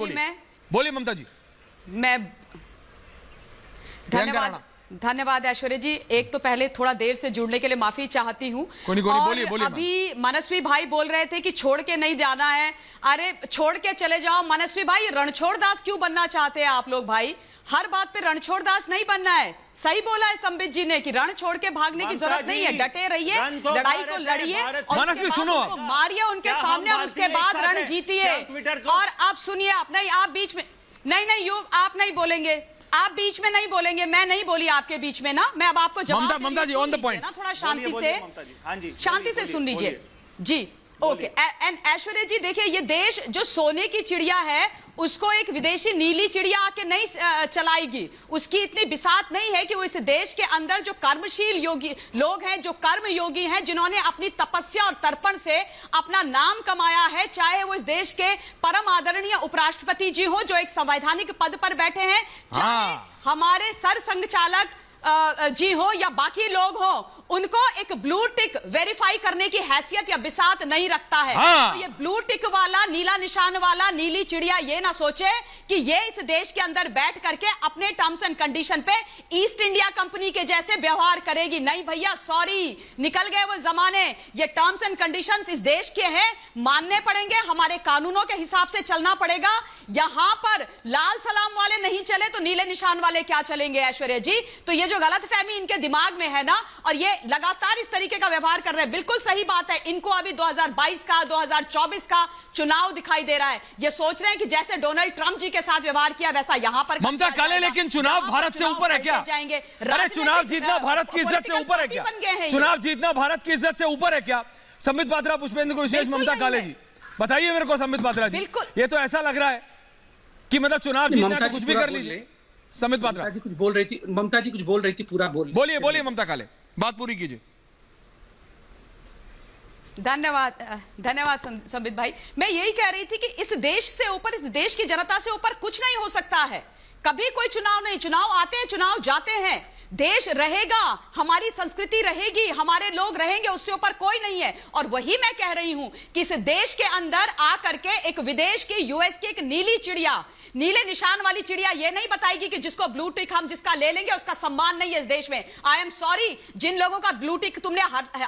बोलिए ममता जी। मैं धन्यवाद ऐश्वर्या जी। एक तो पहले थोड़ा देर से जुड़ने के लिए माफी चाहती हूँ। बोलिए। अभी मनस्वी भाई बोल रहे थे कि छोड़ के नहीं जाना है। अरे छोड़ के चले जाओ मनस्वी भाई, रणछोड़ दास क्यों बनना चाहते हैं आप लोग भाई? हर बात पे रणछोड़ दास नहीं बनना है। सही बोला है संबित जी ने कि रण छोड़ के भागने की जरूरत नहीं है, डटे रहिए, लड़ाई को लड़िए और मारिए उनके सामने और उसके बाद रण जीतिए। और अब सुनिए, आप बीच में नहीं आप नहीं बोलेंगे, आप बीच में नहीं बोलेंगे। मैं नहीं बोली आपके बीच में ना, मैं अब आपको जवाब ममता जी ऑन द पॉइंट ना, थोड़ा शांति से सुन लीजिए जी। ओके एंड ऐश्वर्या जी देखिए, ये देश जो सोने की चिड़िया है उसको एक विदेशी नीली चिड़िया आके नहीं चलाएगी। उसकी इतनी बिसात नहीं है कि वो इस देश के अंदर जो कर्मशील योगी लोग हैं, जो कर्म योगी हैं, जिन्होंने अपनी तपस्या और तर्पण से अपना नाम कमाया है, चाहे वो इस देश के परम आदरणीय उपराष्ट्रपति जी हो जो एक संवैधानिक पद पर बैठे हैं, चाहे हमारे सर संघचालक जी हो या बाकी लोग हो, उनको एक ब्लू टिक वेरीफाई करने की हैसियत या बिसात नहीं रखता है। तो ये ब्लू टिक वाला, नीला निशान वाला नीली चिड़िया ये ना सोचे कि ये इस देश के अंदर बैठ करके अपने टर्म्स एंड कंडीशन पे ईस्ट इंडिया कंपनी के जैसे व्यवहार करेगी। नहीं भैया, सॉरी, निकल गए वो जमाने। ये टर्म्स एंड कंडीशंस इस देश के हैं, मानने पड़ेंगे, हमारे कानूनों के हिसाब से चलना पड़ेगा। यहां पर लाल सलाम वाले नहीं चले तो नीले निशान वाले क्या चलेंगे ऐश्वर्या जी? तो ये जो गलतफहमी इनके दिमाग में है ना, और ये लगातार इस तरीके का व्यवहार कर रहे हैं, बिल्कुल सही बात है। इनको अभी 2022 का 2024 का चुनाव दिखाई दे रहा है। ये सोच रहे हैं कि जैसे डोनाल्ड ट्रंप जी के साथ व्यवहार किया वैसा यहां पर ममता काले, लेकिन चुनाव भारत से ऊपर है क्या? जाएंगे। अरे चुनाव जीतना भारत की इज्जत से ऊपर है क्या? चुनाव जीतना भारत की इज्जत से ऊपर है क्या? संबित पात्रा, पुष्पेंद्र कुरुश्रेष्ठ, ममता काले जी बताइए मेरे को। संबित पात्रा जी, ये तो ऐसा लग रहा है कि मतलब चुनाव जीतना तो कुछ भी कर लीजिए। संबित पात्रा जी कुछ बोल रही थी, ममता जी कुछ बोल रही थी, पूरा बोलिए ममता काले, बात पूरी कीजिए। धन्यवाद संबित भाई। मैं यही कह रही थी कि इस देश से ऊपर, इस देश की जनता से ऊपर कुछ नहीं हो सकता है। कभी कोई चुनाव नहीं, चुनाव आते हैं, चुनाव जाते हैं, देश रहेगा, हमारी संस्कृति रहेगी, हमारे लोग रहेंगे, उससे ऊपर कोई नहीं है। और वही मैं कह रही हूं कि इस देश के अंदर आकर के एक विदेश की, यूएस की एक नीली चिड़िया, नीले निशान वाली चिड़िया ये नहीं बताएगी कि जिसको ब्लू टिक हम जिसका ले लेंगे उसका सम्मान नहीं है इस देश में। आई एम सॉरी, जिन लोगों का ब्लू टिक तुमने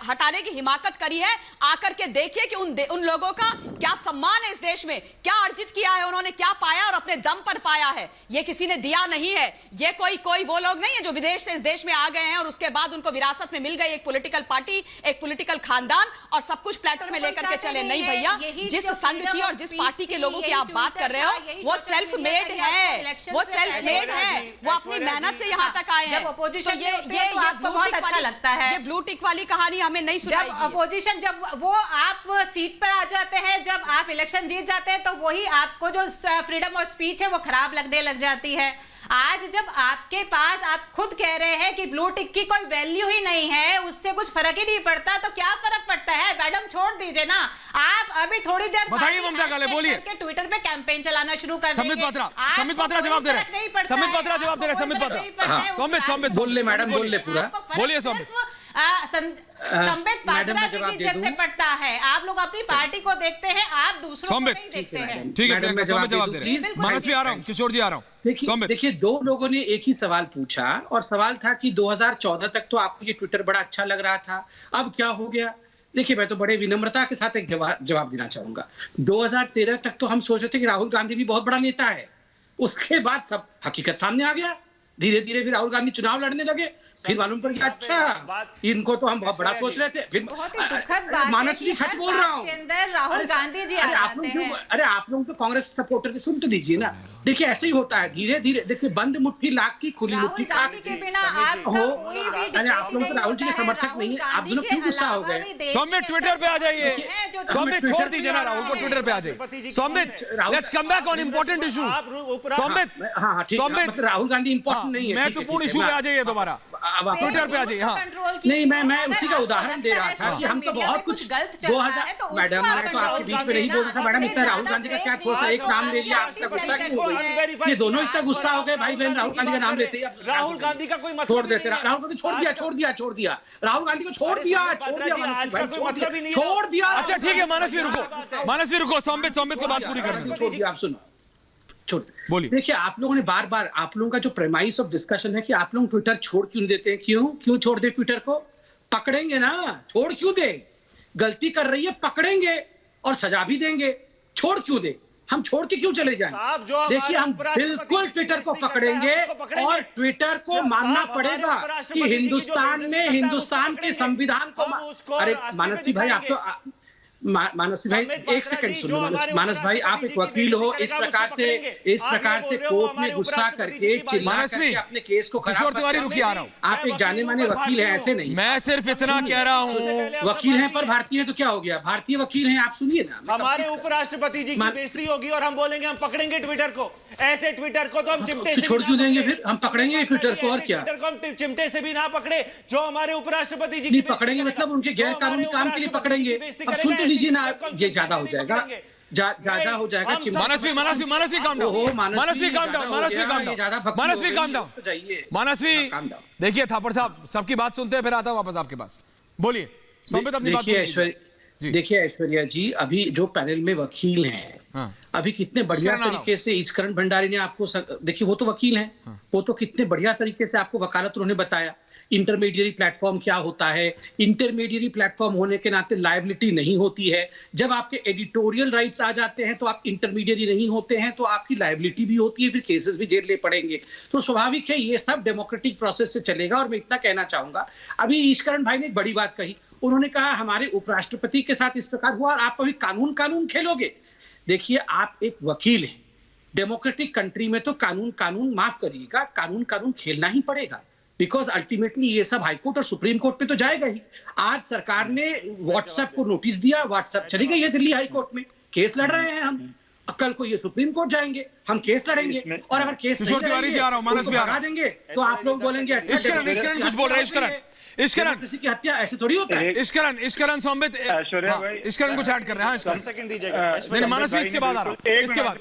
हटाने की हिमाकत करी है, आकर के देखिए कि उन लोगों का क्या सम्मान है इस देश में, क्या अर्जित किया है उन्होंने, क्या पाया और अपने दम पर पाया है। ये किसी ने दिया नहीं है। ये कोई वो लोग नहीं है जो विदेश से इस देश में आ गए हैं और उसके बाद उनको विरासत में मिल गई एक पॉलिटिकल पार्टी, एक पॉलिटिकल खानदान और सब कुछ प्लेटर में लेकर के चले। नहीं भैया, जिस संघ की और जिस पार्टी के लोगों की आप बात कर रहे हो वो सेल्फ मेड है, वो सेल्फ मेड है, वो अपनी मेहनत से यहाँ तक आए हैं। अपोजिशन ये आपको बहुत अच्छा लगता है। ये ब्लू टिक वाली कहानी हमें नहीं सुनाई। जब अपोजिशन, जब वो आप सीट पर आ जाते हैं, जब आप इलेक्शन जीत जाते हैं, तो वही आपको जो फ्रीडम ऑफ स्पीच है वो खराब लगने लग जाती है। आज जब आपके पास, आप खुद कह रहे हैं कि ब्लू टिक की कोई वैल्यू ही नहीं है, उससे कुछ फर्क ही नहीं पड़ता, तो क्या फर्क पड़ता है? मैडम छोड़ दीजिए ना। आप अभी थोड़ी देर बताइए ममता काले, बोलिए। ट्विटर पे कैंपेन चलाना शुरू कर देंगे। संबित पात्रा जवाब दे रहे हैं। संबित पात्रा जवाब दे रहे हैं। संबित पात्रा, संबित बोल ले मैडम, बोल ले पूरा। बोलिए संबित। संबित पात्रा जी की इज्जत से पड़ता है। आप लोग अपनी पार्टी को देखते हैं, आप दूसरों को नहीं देखते हैं। ठीक है, मैं जवाब दे रही हूं। मनस्वी आ रहा हूं, किशोर जी आ रहा हूं। देखिए, दो लोगों ने एक ही सवाल पूछा और सवाल था कि 2014 तक तो आपको ये ट्विटर बड़ा अच्छा लग रहा था, अब क्या हो गया? देखिए, मैं तो बड़े विनम्रता के साथ एक जवाब देना चाहूंगा। 2013 तक तो हम सोच रहे थे कि राहुल गांधी भी बहुत बड़ा नेता है, उसके बाद सब हकीकत सामने आ गया। धीरे धीरे फिर राहुल गांधी चुनाव लड़ने लगे, फिर मालूम पड़ गया अच्छा इनको तो हम बहुत बड़ा सोच रहे थे। फिर बहुत ही दुखद बात मानस जी, सच बोल रहा हूँ, राहुल गांधी जी अरे आप लोग तो कांग्रेस सपोर्टर के सुन तो दीजिए ना। देखिए, ऐसे ही होता है, धीरे धीरे। देखिए, बंद मुट्ठी लाख की, खुली मुट्ठी खाक की। अरे आप लोग तो राहुल जी के समर्थक नहीं है, आप दोनों क्यों गुस्सा हो गए? सौम्य ट्विटर पे आ जाइए, सौम्य छोड़ दीजिए ना राहुल को, ट्विटर पे आ जाइए। Saumya, let's come back on important issues. Saumya, हाँ ठीक है, राहुल गांधी इंपॉर्टेंट नहीं है, महत्वपूर्ण इशू पे आ जाइए दोबारा, ट्विटर पे आ जाइए। हाँ नहीं, मैं उसी का उदाहरण दे रहा था कि हम तो बहुत कुछ 2000 मैडम, मैं तो आपके बीच में नहीं बोल रहा था मैडम। इतना राहुल गांधी का क्या थोड़ा सा एक नाम ले लिया, आपका गुस्सा क्यों हो गया? ये दोनों इतना गुस्सा हो गए भाई बहन, राहुल गांधी का नाम लेते ही राहुल गांधी का कोई मतलब छोड़ देते। राहुल गांधी छोड़ दिया राहुल गांधी को छोड़ दिया। अच्छा ठीक है, मानसवी रुको, सौम्य को बात पूरी कर, छोड़ दिया। आप सुनो, बोलिए। देखिए, आप लोगों ने बार बार, आप लोगों का जो प्रेमाइस ऑफ डिस्कशन है कि आप लोग ट्विटर छोड़ क्यों नहीं देते हैं, क्यों छोड़ दे? ट्विटर को पकड़ेंगे ना, छोड़ क्यों दे? गलती कर रही है, पकड़ेंगे और सजा भी देंगे, छोड़ क्यों दे? हम छोड़ के क्यों चले जाएं? देखिए, हम बिल्कुल ट्विटर को पकड़ेंगे और ट्विटर को मानना पड़ेगा कि हिंदुस्तान में हिंदुस्तान के संविधान को। अरे मानसी भाई, आप तो मानस भाई एक सेकंड सुनो। मानस भाई, आप एक वकील हो, इस प्रकार से कोर्ट में गुस्सा करके चिल्ला करके अपने केस को खराब तिवारी, रुकिए, आ रहा हूँ। आप एक जाने माने वकील हैं, ऐसे नहीं। मैं सिर्फ इतना कह रहा हूँ, वकील हैं पर भारतीय तो क्या हो गया? भारतीय वकील हैं, आप सुनिए ना। हमारे उपराष्ट्रपति जी की बेइज्जती होगी और हम बोलेंगे हम पकड़ेंगे ट्विटर को। ऐसे ट्विटर को तो हम चिमटे से छोड़ क्यों देंगे? फिर हम पकड़ेंगे ट्विटर को, और क्या? ट्विटर को हम चिमटे से भी ना पकड़े, जो हमारे उपराष्ट्रपति जी की पकड़ेंगे, मतलब उनके गैर कानूनी काम के लिए पकड़ेंगे। अब सुन तो लीजिए ना, ये ज्यादा हो जाएगा, ज्यादा हो जाएगा। मानसवी काम डाउन, मानसवी देखिए, थापर साहब सबकी बात सुनते हैं, फिर आता हूं वापस आपके पास। बोलिए संबित, अपनी बात। देखिए ऐश्वर्या जी, अभी जो पैनल में वकील हैं, अभी कितने बढ़िया तरीके से इचकरण भंडारी ने आपको, देखिए वो तो वकील हैं, वो तो कितने बढ़िया तरीके से आपको वकालत उन्होंने बताया। इंटरमीडियरी प्लेटफॉर्म क्या होता है, इंटरमीडियरी प्लेटफॉर्म होने के नाते लायबिलिटी नहीं होती है। जब आपके एडिटोरियल राइट्स आ जाते हैं तो आप इंटरमीडियरी नहीं होते हैं, तो आपकी लायबिलिटी भी होती है, फिर केसेस भी झेलने पड़ेंगे। तो स्वाभाविक है, ये सब डेमोक्रेटिक प्रोसेस से चलेगा। और मैं इतना कहना चाहूंगा, अभी ईश्वरन भाई ने एक बड़ी बात कही, उन्होंने कहा हमारे उपराष्ट्रपति के साथ इस प्रकार हुआ और आप अभी कानून खेलोगे। देखिए, आप एक वकील हैं, डेमोक्रेटिक कंट्री में तो कानून माफ करिएगा, कानून खेलना ही पड़ेगा, बिकॉज अल्टीमेटली ये सब हाईकोर्ट और सुप्रीम कोर्ट पे तो जाएगा ही। आज सरकार ने व्हाट्सएप को नोटिस दिया, व्हाट्सएप चली गई है दिल्ली हाईकोर्ट में, केस लड़ रहे हैं हम। कल को ये सुप्रीम कोर्ट जाएंगे, हम केस लड़ेंगे, और अगर केस नहीं लड़ेंगे, भगा देंगे, तो आप लोग बोलेंगे कुछ बोल रहे हैं। इश्करण, किसी की हत्या ऐसे थोड़ी होता है। इश्करण संबित, इश्करण कुछ ऐड कर रहे हैं। मानसवी इसके बाद आ रहा हूं,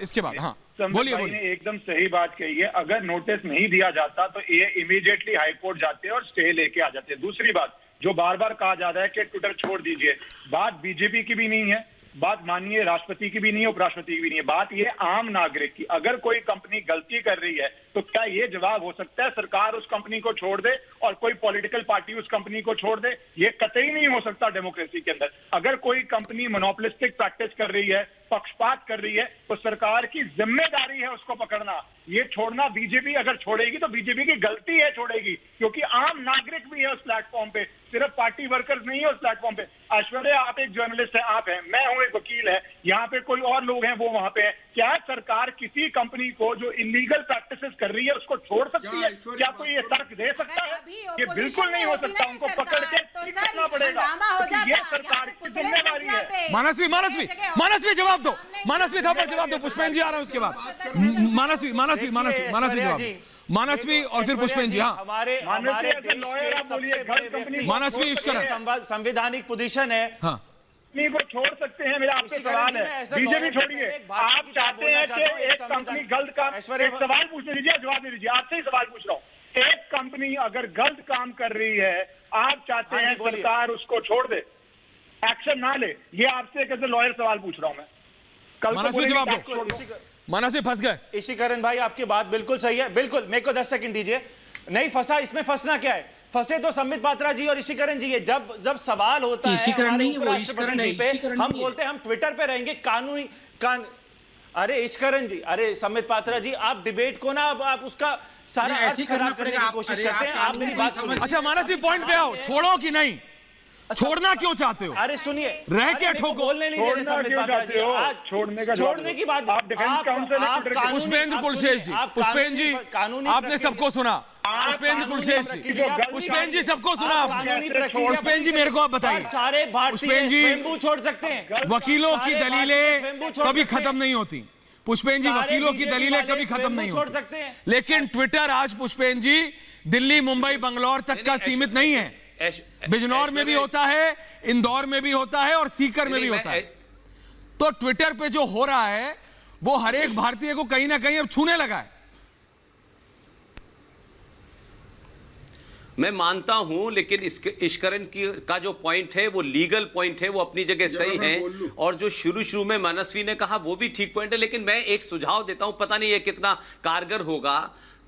इसके बाद हाँ बोलिए। एकदम सही बात कही है, अगर नोटिस नहीं दिया जाता तो ये इमीडिएटली हाईकोर्ट जाते और स्टे लेके आ जाते। दूसरी बात, जो बार बार कहा जा रहा है कि ट्विटर छोड़ दीजिए, बात बीजेपी की भी नहीं है, बात माननीय राष्ट्रपति की भी नहीं है, उपराष्ट्रपति की भी नहीं है, बात ये आम नागरिक की। अगर कोई कंपनी गलती कर रही है तो क्या ये जवाब हो सकता है सरकार उस कंपनी को छोड़ दे और कोई पॉलिटिकल पार्टी उस कंपनी को छोड़ दे? ये कतई नहीं हो सकता डेमोक्रेसी के अंदर। अगर कोई कंपनी मोनोपोलिस्टिक प्रैक्टिस कर रही है, पक्षपात कर रही है, तो सरकार की जिम्मेदारी है उसको पकड़ना। ये छोड़ना, बीजेपी अगर छोड़ेगी तो बीजेपी की गलती है, छोड़ेगी, क्योंकि आम नागरिक भी है उस प्लेटफॉर्म पे, सिर्फ पार्टी वर्कर्स नहीं है उस प्लेटफॉर्म पे। ऐश्वर्या, आप एक जर्नलिस्ट है, आप हैं, मैं हूं एक वकील है, यहाँ पे कोई और लोग हैं वो वहां पे हैं। क्या सरकार किसी कंपनी को जो इलीगल प्रैक्टिसेस कर रही है उसको छोड़ सकती है? क्या कोई ये तर्क दे सकता है? ये बिल्कुल नहीं हो सकता, उनको पकड़ के करना पड़ेगा, ये सरकार की जिम्मेदारी है। मानसवी जवाब दो, मानसवी था पर जवाब दो। पुष्पेन जी आ रहा है उसके बाद। मानसवी जवाब, मानसवी और फिर पुष्पेन जी। हाँ, हमारे देश के सबसे बड़े व्यक्ति, मानसवी संवैधानिक पोजीशन है, हाँ, को छोड़ सकते हैं? मेरा आपसे सवाल है, बीजेपी छोड़िए, आप चाहते हैं कि एक कंपनी गलत काम, एक सवाल पूछने दीजिए, जवाब दे दीजिए, आपसे ही सवाल पूछ रहा हूँ, एक कंपनी अगर गलत काम कर रही है, आप चाहते हैं सरकार उसको छोड़ दे, एक्शन ना ले। ये आपसे एक लॉयर सवाल पूछ रहा हूं मैं। मनस्वी जवाब दो। मनस्वी फंस गए। इशिकरण भाई आपकी बात बिल्कुल सही है, बिल्कुल। मेरे को 10 सेकंड दीजिए। नहीं फंसा, इसमें फंसना क्या है? फंसे तो संबित पात्रा जी और इशिकरण जी है। जब सवाल होता है हमारे उपराष्ट्रपति जी पे, हम बोलते हैं हम ट्विटर पे रहेंगे, कानूनी अरे इशिकरण जी, अरे संबित पात्रा जी, आप डिबेट को ना आप उसका सारा अर्थ खराब करने की कोशिश करते हैं। आप मेरी बात सुनिए। अच्छा मनस्वी पॉइंट पे आओ, छोड़ो कि नहीं? छोड़ना क्यों चाहते हो? अरे सुनिए, रह के ठोको। बोलने नहीं दे रहे संबित पात्रा जी। आज छोड़ने की बात, पुष्पेंद्र कुलशेष जी, पुष्पेंद्र जी, आपने सबको सुना। पुष्पेंद्र कुलशेष जी, पुष्पेंद्र जी सबको सुना। पुष्पेंद्र जी मेरे को आप बताइए, सारे भारतीय स्वयंभू छोड़ सकते हैं। वकीलों की दलीलें कभी खत्म नहीं होती। पुष्पेंद्र जी, वकीलों की दलीलें कभी खत्म नहीं होती, लेकिन ट्विटर आज पुष्पेंद्र जी दिल्ली, मुंबई, बंगलौर तक का सीमित नहीं है। बिजनौर में भी होता है, इंदौर में भी होता है और सीकर में भी होता है। तो ट्विटर पे जो हो रहा है वो हर एक भारतीय को कहीं ना कहीं अब छूने लगा है। मैं मानता हूं, लेकिन इशिकरण का जो पॉइंट है वो लीगल पॉइंट है, वो अपनी जगह सही है। और जो शुरू में मनस्वी ने कहा वो भी ठीक पॉइंट है। लेकिन मैं एक सुझाव देता हूं, पता नहीं ये कितना कारगर होगा,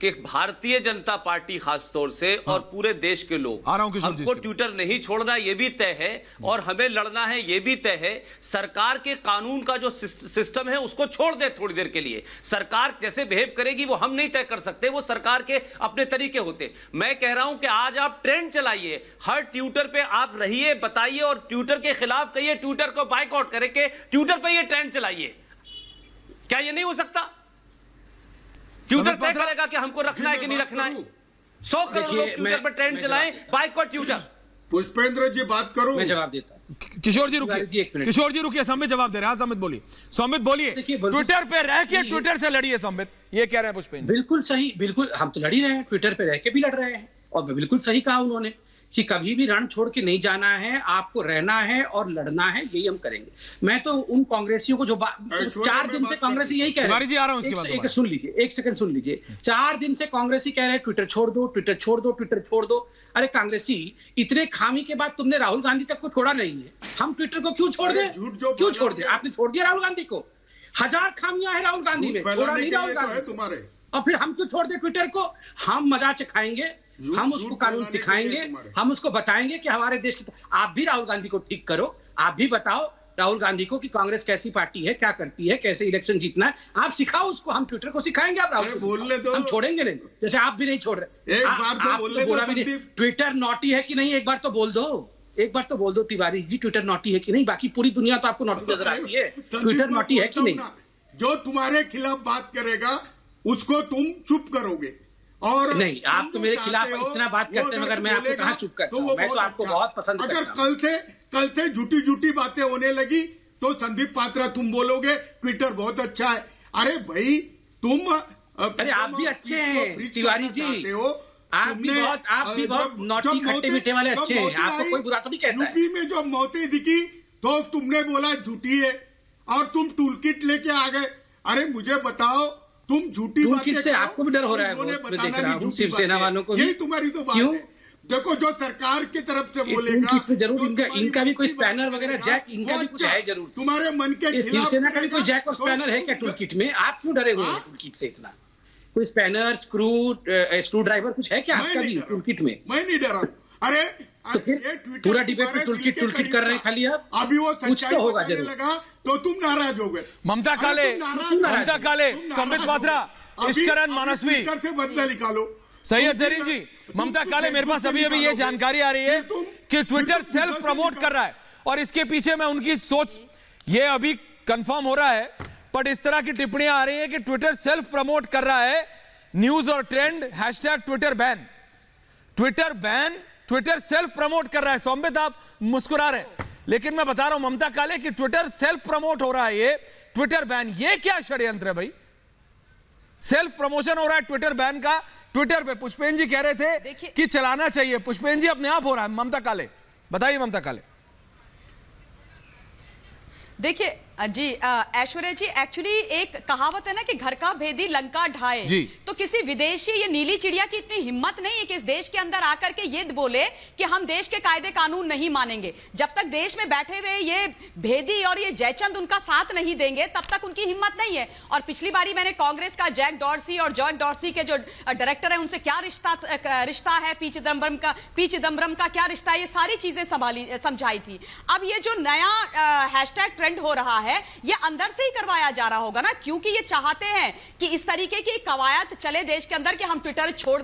कि भारतीय जनता पार्टी खासतौर से और पूरे देश के लोग, हमको ट्विटर नहीं छोड़ना ये भी तय है और हमें लड़ना है ये भी तय है। सरकार के कानून का जो सिस्टम है उसको छोड़ दे थोड़ी देर के लिए। सरकार कैसे बिहेव करेगी वो हम नहीं तय कर सकते, वो सरकार के अपने तरीके होते। मैं कह रहा हूं कि आज आप ट्रेंड चलाइए, हर ट्विटर पे आप रहिए, बताइए और ट्विटर के खिलाफ कहिए, ट्विटर को बाइकआउट करके ट्विटर पे ये ट्रेंड चलाइए। क्या ये नहीं हो सकता? ट्विटर तय करेगा कि हमको रखना है कि नहीं रखना है। 100 करोड़ लोग ट्विटर पर ट्रेंड चलाएं, बाइकआउट ट्विटर। पुष्पेंद्र जी बात करो, मैं जवाब देता हूं। किशोर जी रुकिए, किशोर जी रुकिए, संबित जवाब दे रहे हैं। हाँ संबित बोलिए, संबित बोलिए। ट्विटर पे रह के ट्विटर से लड़िए संबित, ये कह रहे हैं पुष्पेंद्र। बिल्कुल सही, बिल्कुल हम तो लड़ ही रहे हैं, ट्विटर पे रह के भी लड़ रहे हैं। और बिल्कुल सही कहा उन्होंने कि कभी भी रण छोड़ के नहीं जाना है, आपको रहना है और लड़ना है, यही हम करेंगे। मैं तो उन कांग्रेसियों को जो 4 दिन से कांग्रेसी यही कह रहे हैं, एक सुन लीजिए, 1 सेकंड सुन लीजिए। 4 दिन से कांग्रेसी कह रहे हैं ट्विटर छोड़ दो, ट्विटर छोड़ दो, ट्विटर छोड़ दो। अरे कांग्रेसी, इतने खामी के बाद तुमने राहुल गांधी तक को छोड़ा नहीं है, हम ट्विटर को क्यों छोड़ दें? क्यों छोड़ दें? आपने छोड़ दिया राहुल गांधी को। 1000 खामियां हैं राहुल गांधी में, छोड़ा नहीं राहुल गांधी तुम्हारे। और फिर हम क्यों छोड़ दें ट्विटर को? हम मजा चखाएंगे, हम उसको कानून सिखाएंगे, हम उसको बताएंगे कि हमारे देश की। आप भी राहुल गांधी को ठीक करो, आप भी बताओ राहुल गांधी को कि कांग्रेस कैसी पार्टी है, क्या करती है, कैसे इलेक्शन जीतना है, आप सिखाओ उसको। हम ट्विटर को सिखाएंगे, आप राहुल बोलने दो, हम छोड़ेंगे नहीं, जैसे आप भी नहीं छोड़ रहे। एक बार तो बोला भी नहीं ट्विटर नॉटी है कि नहीं, एक बार तो बोल दो, एक बार तो बोल दो तिवारी जी, ट्विटर नॉटी है कि नहीं। बाकी पूरी दुनिया तो आपको नॉटी नजर आती है, ट्विटर नॉटी है कि नहीं? जो तुम्हारे खिलाफ बात करेगा उसको तुम चुप करोगे। और नहीं, आप तो मेरे खिलाफ इतना बात करते हैं, मगर मैं आपको कहाँ चुप करता हूं? मैं तो आपको बहुत पसंद करता हूं। अगर कल से झूठी बातें होने लगी तो संदीप पात्रा तुम बोलोगे ट्विटर बहुत अच्छा है। अरे भाई तुम, अरे आप भी अच्छे हैं तिवारी जी, आप भी बहुत नॉटी खट्टे मीठे वाले अच्छे हैं, आपको कोई बुरा तो नहीं कहता है। यूपी में जो मौतें दिखी तो तुमने बोला झूठी है और तुम टूलकिट लेके आ गए। अरे मुझे बताओ, तुम झूठी बातें से आपको भी डर हो रहा है? मैं देख रहा हूं शिवसेना वालों को। यही तुम्हारी तो बात है। देखो जो सरकार की तरफ से बोलेगा जरूर, इनका भी कोई स्पैनर वगैरह जैक, इनका भी कुछ है जरूर। तुम्हारे मन के खिलाफ शिवसेना का भी कोई जैक और स्पैनर है क्या टूल किट में? आप क्यों डरे हुए हैं टूल किट से इतना? कोई स्पैनर, स्क्रू ड्राइवर कुछ है क्या आपका भी टूल किट में? मैं नहीं डरा। अरे तो फिर पूरा डिबेट में टूल किट कर रहे हैं खाली आप। अभी वो कुछ तो होगा जरूर। तो तुम नाराज हो गए। ममता काले, संबित पात्रा, इशिकरण, मनस्वी से बदला निकालो। सैयद जरीन जी, ममता काले, मेरे पास अभी ये जानकारी आ रही है कि ट्विटर सेल्फ प्रमोट कर रहा है और इसके पीछे मैं उनकी सोच, ये अभी कंफर्म हो रहा है, पर इस तरह की टिप्पणियां आ रही है कि ट्विटर सेल्फ प्रमोट कर रहा है। न्यूज और trend, #Twitter ban, Twitter ban, Twitter self promote कर रहा है। संबित आप मुस्कुरा रहे हैं, लेकिन मैं बता रहा हूं ममता काले कि ट्विटर सेल्फ प्रमोट हो रहा है, ये ट्विटर बैन। ये क्या षड्यंत्र है भाई? सेल्फ प्रमोशन हो रहा है ट्विटर बैन का ट्विटर पे। पुष्पेंद्र जी कह रहे थे कि चलाना चाहिए, पुष्पेंद्र जी अपने आप हो रहा है। ममता काले बताइए, ममता काले। देखिए जी ऐश्वर्या जी, एक्चुअली एक कहावत है ना कि घर का भेदी लंका ढाए। तो किसी विदेशी ये नीली चिड़िया की इतनी हिम्मत नहीं है कि इस देश के अंदर आकर के ये बोले कि हम देश के कायदे कानून नहीं मानेंगे। जब तक देश में बैठे हुए ये भेदी और ये जयचंद उनका साथ नहीं देंगे तब तक उनकी हिम्मत नहीं है। और पिछली बारी मैंने कांग्रेस का जैक डॉर्सी और जॉर्ज डॉर्सी के जो डायरेक्टर है उनसे क्या रिश्ता है, पी चिदम्बरम का क्या रिश्ता है, ये सारी चीजें समझाई थी। अब ये जो नया हैशटैग ट्रेंड हो रहा है ये अंदर से ही करवाया जा रहा होगा ना, क्योंकि ये चाहते हैं कि इस तरीके की कवायद चले देश के अंदर कि हम ट्विटर छोड़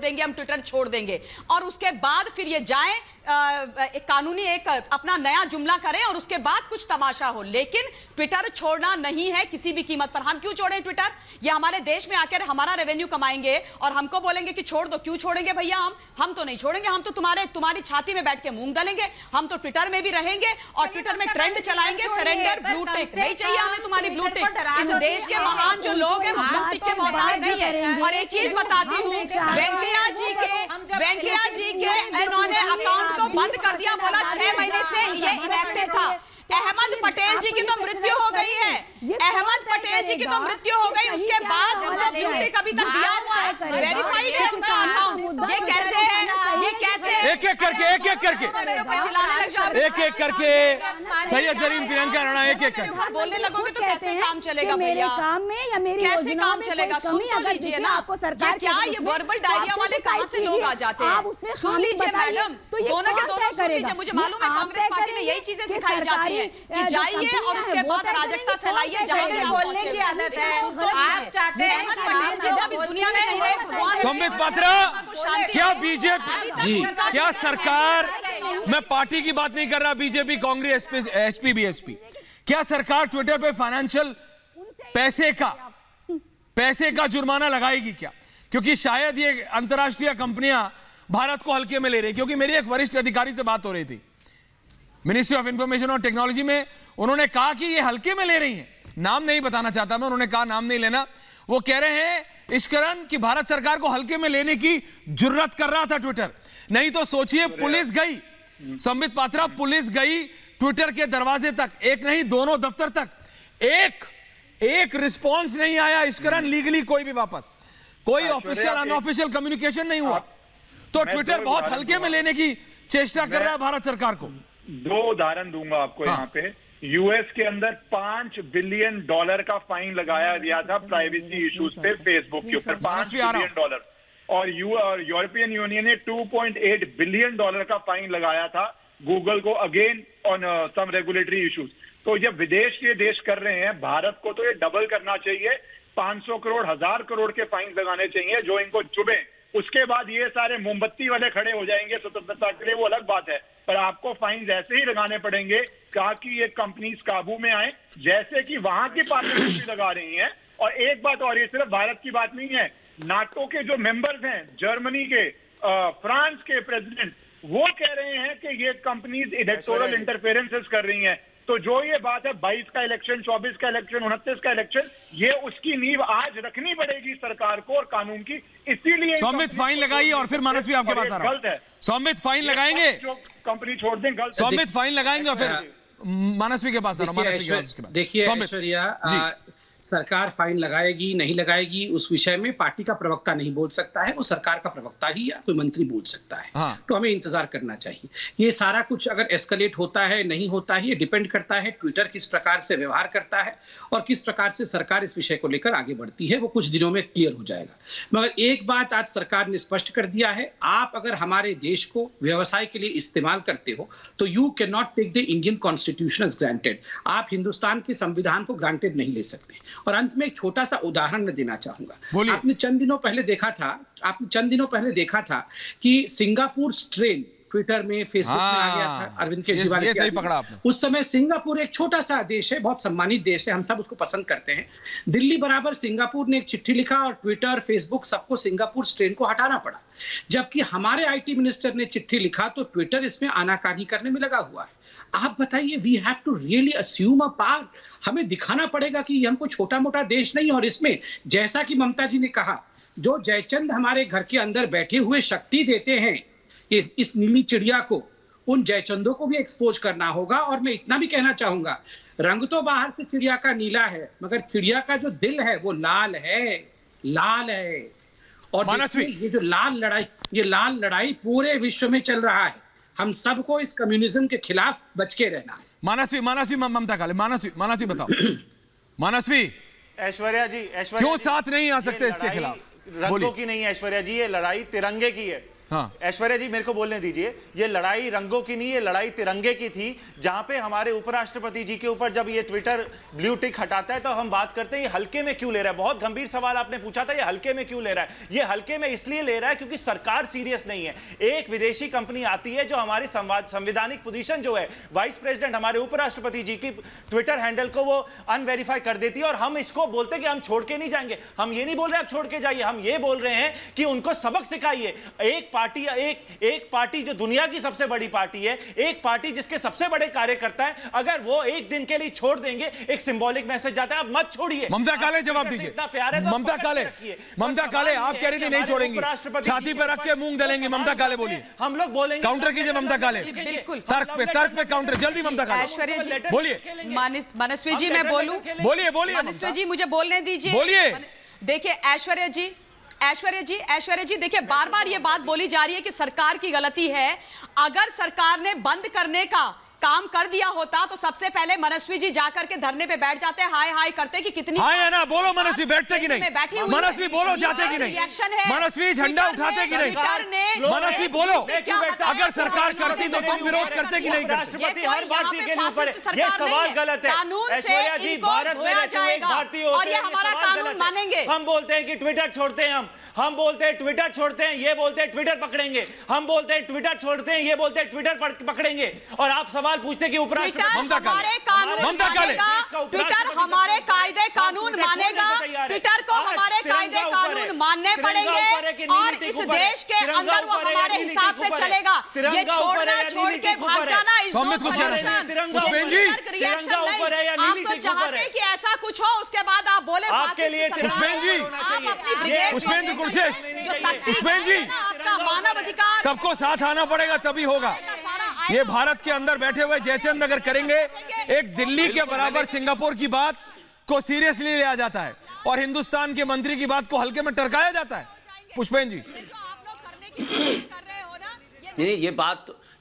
देंगे और उसके बाद फिर ये जाएं एक कानूनी एक अपना नया जुमला करें और उसके बाद कुछ तमाशा हो। लेकिन ट्विटर छोड़ना नहीं है किसी भी कीमत पर। हम क्यों छोड़ें ट्विटर? ये हमारे देश में आकर हमारा रेवेन्यू कमाएंगे और हमको बोलेंगे कि छोड़ दो। क्यों छोड़ेंगे भैया? हम तो नहीं छोड़ेंगे। हम तो तुम्हारी छाती में बैठ के मूंग डालेंगे। हम तो ट्विटर में भी रहेंगे और ट्विटर में ट्रेंड चलाएंगे, सरेंडर ब्लू टिक। नहीं चाहिए हमें तुम्हारी ब्लू टिक। इस देश के महान जो लोग हैं वो ब्लू टिक के मोहताज नहीं है। और एक चीज बताती हूँ, वेंकैया जी के इन्होंने अकाउंट को बंद कर दिया, बोला 6 महीने से ये इनएक्टिव था। अहमद पटेल जी की तो मृत्यु हो गई है, अहमद पटेल जी की तो मृत्यु हो गई, उसके बाद उनको ब्लू टिक अभी तक दिया हुआ है, वेरीफाइड है उनका अकाउंट। ये कैसे है? ये कैसे? एक एक करके सैयद जरीन प्रियंका राणा एक करके बोलने लगोगे तो कैसे काम चलेगा भैया? कैसे काम चलेगा? सुन तो लीजिए ना, ये क्या ये वर्बल डायरिया वाले कहां से लोग आ जाते हैं? सुन लीजिए मैडम, दोनों के दोनों सुन लीजिए। मुझे मालूम है कांग्रेस पार्टी में यही चीजें सिखाई जाती है कि जाइए और उसके बाद अराजकता फैलाइए जहां भी बोलने की आदत है। आप चाहते हैं पटेल जी जब इस दुनिया में नहीं रहे, भगवान संबित पात्रा, क्या बीजेपी, क्या सरकार, मैं पार्टी की बात नहीं कर रहा, बीजेपी, कांग्रेस, एसपी, बीएसपी, क्या सरकार ट्विटर पे फाइनेंशियल पैसे का जुर्माना लगाएगी क्या? क्योंकि शायद ये अंतरराष्ट्रीय कंपनियां भारत को हल्के में ले रही। क्योंकि मेरी एक वरिष्ठ अधिकारी से बात हो रही थी मिनिस्ट्री ऑफ इंफॉर्मेशन और टेक्नोलॉजी में, उन्होंने कहा कि ये हल्के में ले रही हैं। नाम नहीं बताना चाहता मैं, उन्होंने कहा नाम नहीं लेना। वो कह रहे हैं इश्करन कि भारत सरकार को हल्के में लेने की जुर्रत कर रहा था ट्विटर। नहीं तो सोचिए, पुलिस गई, संबित पात्रा, पुलिस गई ट्विटर के दरवाजे तक, एक नहीं दोनों दफ्तर तक, एक रिस्पॉन्स नहीं आया इश्करन लीगली कोई भी वापस, कोई ऑफिशियल अनऑफिशियल कम्युनिकेशन नहीं हुआ। तो ट्विटर बहुत हल्के में लेने की चेष्टा कर रहा है भारत सरकार को। 2 उदाहरण दूंगा आपको यहाँ पे। यूएस के अंदर $5 बिलियन का फाइन लगाया गया था प्राइवेसी इश्यूज पे फेसबुक के ऊपर, $5 बिलियन। और यूरोपियन यूनियन ने $2.8 बिलियन का फाइन लगाया था गूगल को again on some regulatory issues. तो ये विदेश के देश कर रहे हैं, भारत को तो ये डबल करना चाहिए, 500 करोड़ 1000 करोड़ के फाइन लगाने चाहिए जो इनको चुभे। उसके बाद ये सारे मोमबत्ती वाले खड़े हो जाएंगे स्वतंत्रता के लिए, वो अलग बात है, पर आपको फाइन ऐसे ही लगाने पड़ेंगे ताकि ये कंपनीज काबू में आए, जैसे कि वहां की पार्लियामेंट लगा रही हैं। और एक बात और, ये सिर्फ भारत की बात नहीं है, नाटो के जो मेंबर्स हैं, जर्मनी के, फ्रांस के प्रेसिडेंट, वो कह रहे हैं कि ये कंपनीज इलेक्टोरल इंटरफेरेंसेस कर रही हैं। तो जो ये बात है 22 का इलेक्शन, 24 का इलेक्शन, 29 का इलेक्शन, ये उसकी नींव आज रखनी पड़ेगी सरकार को और कानून की। इसीलिए सौमित फाइन लगाइए और फिर मानसवी आपके पास आ रहा गलत है। सौमित फाइन लगाएंगे, जो कंपनी छोड़ दें गलत। सौमित फाइन लगाएंगे और फिर मानसवी के पास आ रहा हूं। देखिए ऐश्वर्या, सरकार फाइन लगाएगी नहीं लगाएगी उस विषय में पार्टी का प्रवक्ता नहीं बोल सकता है, वो सरकार का प्रवक्ता ही या कोई मंत्री बोल सकता है। तो हमें इंतजार करना चाहिए। ये सारा कुछ अगर एस्केलेट होता है नहीं होता है, ये डिपेंड करता है ट्विटर किस प्रकार से व्यवहार करता है और किस प्रकार से सरकार इस विषय को लेकर आगे बढ़ती है, वो कुछ दिनों में क्लियर हो जाएगा। मगर एक बात आज सरकार ने स्पष्ट कर दिया है, आप अगर हमारे देश को व्यवसाय के लिए इस्तेमाल करते हो तो you can not take the Indian constitution as granted. आप हिंदुस्तान के संविधान को ग्रांटेड नहीं ले सकते। और अंत में एक छोटा सा उदाहरण मैं देना चाहूंगा। आपने चंद दिनों पहले देखा था कि सिंगापुर स्ट्रेन ट्विटर में, फेसबुक में आ गया था, अरविंद केजरीवाल सही पकड़ा आपने। उस समय सिंगापुर एक छोटा सा देश है, बहुत सम्मानित देश है, हम सब उसको पसंद करते हैं। दिल्ली बराबर सिंगापुर ने एक चिट्ठी लिखा और ट्विटर, फेसबुक सबको सिंगापुर स्ट्रेन को हटाना पड़ा। जबकि हमारे IT मिनिस्टर ने चिट्ठी लिखा तो ट्विटर इसमें आनाकानी करने में लगा हुआ है। आप बताइए, we have to really assume a part. हमें दिखाना पड़ेगा कि ये हमको छोटा मोटा देश नहीं। और इसमें जैसा कि ममता जी ने कहा, जो जयचंद हमारे घर के अंदर बैठे हुए शक्ति देते हैं इस नीली चिड़िया को, उन जयचंदों को भी एक्सपोज करना होगा। और मैं इतना भी कहना चाहूंगा, रंग तो बाहर से चिड़िया का नीला है, मगर चिड़िया का जो दिल है वो लाल है, लाल है। और ये जो लाल लड़ाई पूरे विश्व में चल रहा है। हम सबको इस कम्युनिज्म के खिलाफ बच के रहना है। मानसवी ममता काले, मानसवी बताओ। मानसवी, ऐश्वर्या जी, क्यों साथ नहीं आ सकते इसके खिलाफ? रंगों की नहीं है ऐश्वर्या जी, ये लड़ाई तिरंगे की है। हाँ। ऐश्वर्या जी मेरे को बोलने दीजिए, ये लड़ाई रंगों की नहीं, ये लड़ाई तिरंगे की थी। जहां पे हमारे उपराष्ट्रपति जी के ऊपर जब ये ट्विटर ब्लू टिक हटाता है तो हम बात करते हैं ये हल्के में क्यों ले रहा है। बहुत गंभीर सवाल आपने पूछा था, ये हल्के में क्यों ले रहा है। ये हल्के में इसलिए ले रहा है क्योंकि सरकार सीरियस नहीं है। एक विदेशी कंपनी आती है जो हमारी संवैधानिक पोजीशन जो है, वाइस प्रेसिडेंट हमारे उपराष्ट्रपति जी की ट्विटर हैंडल को वो अनवेरीफाई कर देती है, और हम इसको बोलते हैं कि हम छोड़ के नहीं जाएंगे। हम ये नहीं बोल रहे आप छोड़ के जाइए, हम ये बोल रहे हैं कि उनको सबक सिखाइए। एक पार्टी जो दुनिया की सबसे बड़ी पार्टी है, एक पार्टी जिसके सबसे बड़े कार्यकर्ता है, अगर वो एक दिन के लिए छोड़ देंगे, एक सिंबॉलिक मैसेज जाता है। आप मत छोड़िए। ममता काले जवाब दीजिए। इतना प्यार है तो ममता काले आप कह रही थी नहीं छोड़ेंगी, छाती पर रख के मूंग दलेंगे। ममता काले बोलिए, हम लोग बोलेंगे, काउंटर कीजिए ममता काले। बिल्कुल तर्क पे काउंटर जल्दी। ममता काले बोलिए। मानसवी जी मैं बोलूं? बोलिए। मानसवी जी मुझे बोलने दीजिए। बोलिए। देखिए ऐश्वर्या जी देखिए, बार बार ये बात बोली जा रही है कि सरकार की गलती है। अगर सरकार ने बंद करने का काम कर दिया होता तो सबसे पहले मनस्वी जी जाकर के धरने पे बैठ जाते, हाय हाय करते कि कितनी हाय है ना। बोलो मनस्वी, बैठते कि नहीं? मनस्वी बोलो, जाते कि नहीं? मनस्वी झंडा उठाते कि नहीं? मनस्वी बोलो, अगर सरकार करती तो तुम विरोध करते कि नहीं? राष्ट्रपति हर भारतीय के लिए ऊपर है, ये सवाल गलत है। ऐश्वर्या जी, भारत में रहते हुए एक भारतीय होते हैं, ये सवाल गलत है। हम बोलते हैं कि ट्विटर छोड़ते हैं, हम बोलते हैं ट्विटर छोड़ते हैं, ये बोलते हैं ट्विटर पकड़ेंगे। हम बोलते हैं ट्विटर छोड़ते हैं, ये बोलते हैं ट्विटर पकड़ेंगे। और आप सवाल पूछते कि उपराष्ट्रपति हमारे कानून मानेगा, ट्विटर हमारे कायदे कानून मानेगा, ट्विटर को हमारे कायदे कानून मानने पड़ेंगे और इस देश के अंदर वो हमारे हिसाब से चलेगा। ये छोड़ना, छोड़ के भाग जाना, इस आप तो चाहते हैं कि ऐसा कुछ हो, उसके बाद आप बोले आपके लिए पुष्पेंद्र जी, आपका मानव अधिकार, सबको साथ आना पड़ेगा तभी होगा। ये भारत के अंदर बैठे हुए जयचंद अगर करेंगे, एक दिल्ली के बराबर सिंगापुर की बात को सीरियसली लिया जाता है और हिंदुस्तान के मंत्री की बात को हल्के में टरकाया जाता है। पुष्पेंद्र जी, नहीं,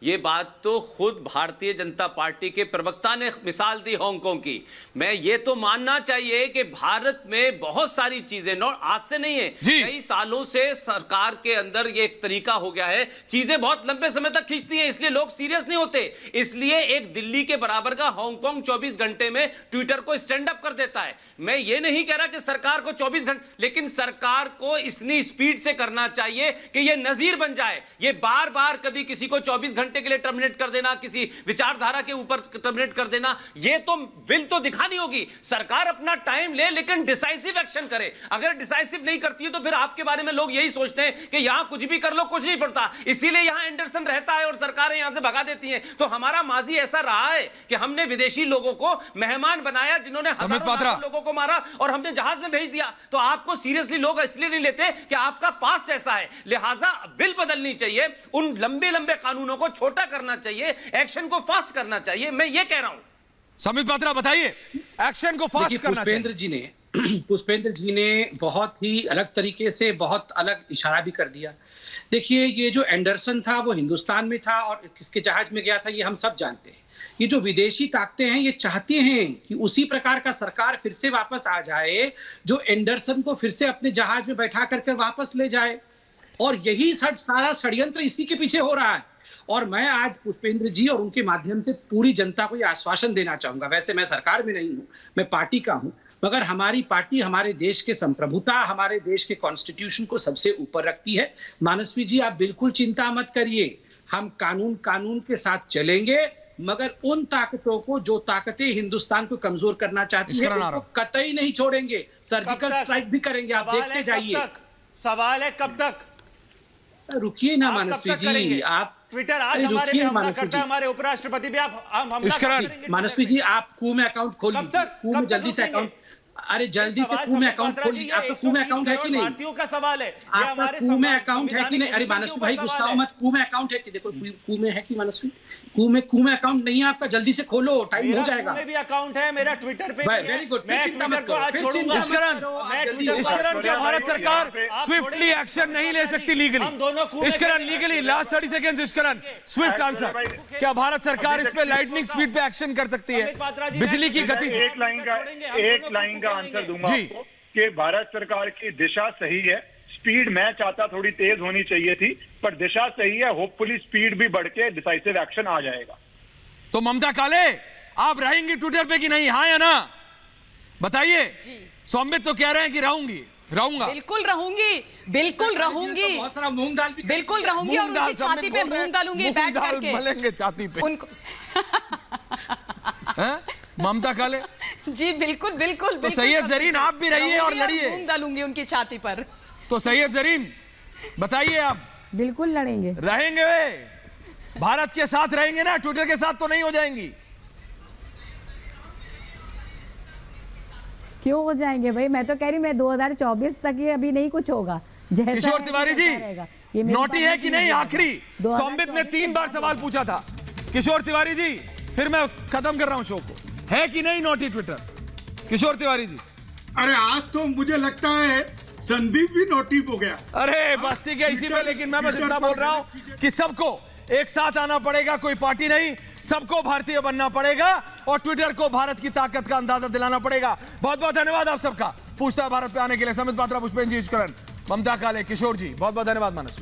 ये बात तो खुद भारतीय जनता पार्टी के प्रवक्ता ने मिसाल दी हांगकांग की। मैं ये तो मानना चाहिए कि भारत में बहुत सारी चीजें, आज से नहीं है, कई सालों से सरकार के अंदर ये एक तरीका हो गया है, चीजें बहुत लंबे समय तक खींचती हैं, इसलिए लोग सीरियस नहीं होते। इसलिए एक दिल्ली के बराबर का हांगकांग 24 घंटे में ट्विटर को स्टैंड अप कर देता है। मैं ये नहीं कह रहा कि सरकार को 24 घंटे, लेकिन सरकार को इतनी स्पीड से करना चाहिए कि ये नजीर बन जाए। ये बार बार कभी किसी को 24 घंटे के लिए टर्मिनेट कर देना, किसी विचारधारा के ऊपर टर्मिनेट कर देना, ये तो विल तो दिखानी होगी। सरकार अपना टाइम ले, लेकिन डिसाइसिव एक्शन करे। अगर डिसाइसिव नहीं करती है तो फिर आपके बारे में लोग यही सोचते हैं कि यहां कुछ भी कर लो, कुछ नहीं पड़ता, इसीलिए यहां एंडरसन रहता है और सरकारें यहां से भगा देती हैं। तो हमारा माजी ऐसा रहा है कि हमने विदेशी लोगों को मेहमान बनाया, जिन्होंने हजारों लोगों को मारा, और हमने जहाज में भेज दिया। तो आपको सीरियसली लोग इसलिए नहीं लेते कि आपका पास्ट ऐसा है। लिहाजा विल बदलनी चाहिए, उन लंबे लंबे कानूनों को छोटा करना चाहिए, एक्शन को फास्ट करना चाहिए। मैं ये कह रहा हूं। समित पात्रा बताइए, एक्शन को फास्ट करना चाहिए। पुष्पेंद्र जी ने बहुत ही अलग तरीके से बहुत अलग इशारा भी कर दिया। देखिए, ये जो एंडरसन था वो हिंदुस्तान में था और किसके जहाज में गया था ये हम सब जानते हैं। ये जो विदेशी ताकतें हैं ये चाहते हैं कि उसी प्रकार का सरकार फिर से वापस आ जाए जो एंडरसन को फिर से अपने जहाज में बैठा करके वापस ले जाए, और यही सारा षड्यंत्र इसी के पीछे हो रहा है। और मैं आज पुष्पेंद्र जी और उनके माध्यम से पूरी जनता को यह आश्वासन देना चाहूंगा, वैसे मैं सरकार में नहीं हूं, मैं पार्टी का हूं, मगर हमारी पार्टी हमारे देश के संप्रभुता, हमारे देश के कॉन्स्टिट्यूशन को सबसे ऊपर रखती है। मानसवी जी, आप बिल्कुल चिंता मत करिए, हम कानून के साथ चलेंगे, मगर उन ताकतों को, जो ताकतें हिंदुस्तान को कमजोर करना चाहती हैं, उनको कतई नहीं छोड़ेंगे। सर्जिकल स्ट्राइक भी करेंगे, आप देखते जाइए। सवाल है कब तक? रुकिए ना मानसवी जी, आप ट्विटर आज हमारे पे हमला करता है, हमारे उपराष्ट्रपति भी आप हमला करेंगे। मानसवी जी, आप कू में अकाउंट खोल लीजिए, कू में जल्दी से अकाउंट, अरे जल्दी से कू में अकाउंट खोल लीजिए। आपका कू में अकाउंट है कि नहीं? भारतीयों का सवाल है, ये आपका हमारे कू में अकाउंट है कि नहीं? अरे मानसवी भाई गुस्सा मत, कू में अकाउंट है कि? देखो कू में है कि मानसवी? कू में अकाउंट नहीं है आपका, जल्दी से खोलो, टाइम हो जाएगा। मेरा भी अकाउंट है, मेरा ट्विटर पे वेरी गुड, मैं ट्विटर को आज छोड़ूंगा। इश्करन, क्या भारत सरकार स्विफ्टली एक्शन नहीं ले सकती legally? Ishkaran, legally last 30 seconds, Ishkaran swift answer, क्या भारत सरकार इस पे लाइटनिंग स्पीड पे एक्शन कर सकती है बिजली की गति से? एक लाइन का आंसर दूंगा आपको कि भारत सरकार की दिशा सही है। स्पीड मैं चाहता थोड़ी तेज होनी चाहिए थी, पर दिशा सही है। होपफुली स्पीड भी बढ़ के डिसाइसिव एक्शन आ जाएगा। तो ममता काले, आप रहेंगी ट्विटर पे कि नहीं, हाँ या ना बताइए? सौम्यत तो कह रहे हैं कि रहूंगा। बिल्कुल रहूंगी, बिल्कुल रहूंगी, बहुत सारा मूंग दाल भी बिल्कुल रहूंगी, और उनकी छाती पे मूंग डालूंगी बैठ करके। मलेंगे छाती पे उनको ममता काले जी बिल्कुल बिल्कुल। तो सैयद जरीन, आप भी रहिए और लड़िए। मूंग डालूंगी उनकी छाती पर। तो सैयद जरीन बताइए, आप बिल्कुल लड़ेंगे, रहेंगे वे भारत के साथ रहेंगे ना? ट्विटर के साथ तो नहीं हो जाएंगी? क्यों हो जाएंगे भाई? मैं तो कह रही, मैं 2024 तक ये अभी नहीं कुछ होगा। किशोर तिवारी जी, नोटी है कि नहीं? आखिरी सौम्यत ने 3 बार सवाल पूछा था। किशोर तिवारी जी, फिर मैं खत्म कर रहा हूं शो को, है कि नहीं नोटी ट्विटर? किशोर तिवारी जी। अरे आज तो मुझे लगता है संदीप भी नोटी हो गया। अरे बस ठीक है, इसी में, लेकिन मैं बस इतना बोल रहा हूं कि सबको एक साथ आना पड़ेगा, कोई पार्टी नहीं, सबको भारतीय बनना पड़ेगा और ट्विटर को भारत की ताकत का अंदाजा दिलाना पड़ेगा। बहुत बहुत धन्यवाद आप सबका, पूछता है भारत पे आने के लिए। समित पात्रा, पुष्पेंद्र जी, इश्करन, ममता काले, किशोर जी, बहुत बहुत धन्यवाद। मानस।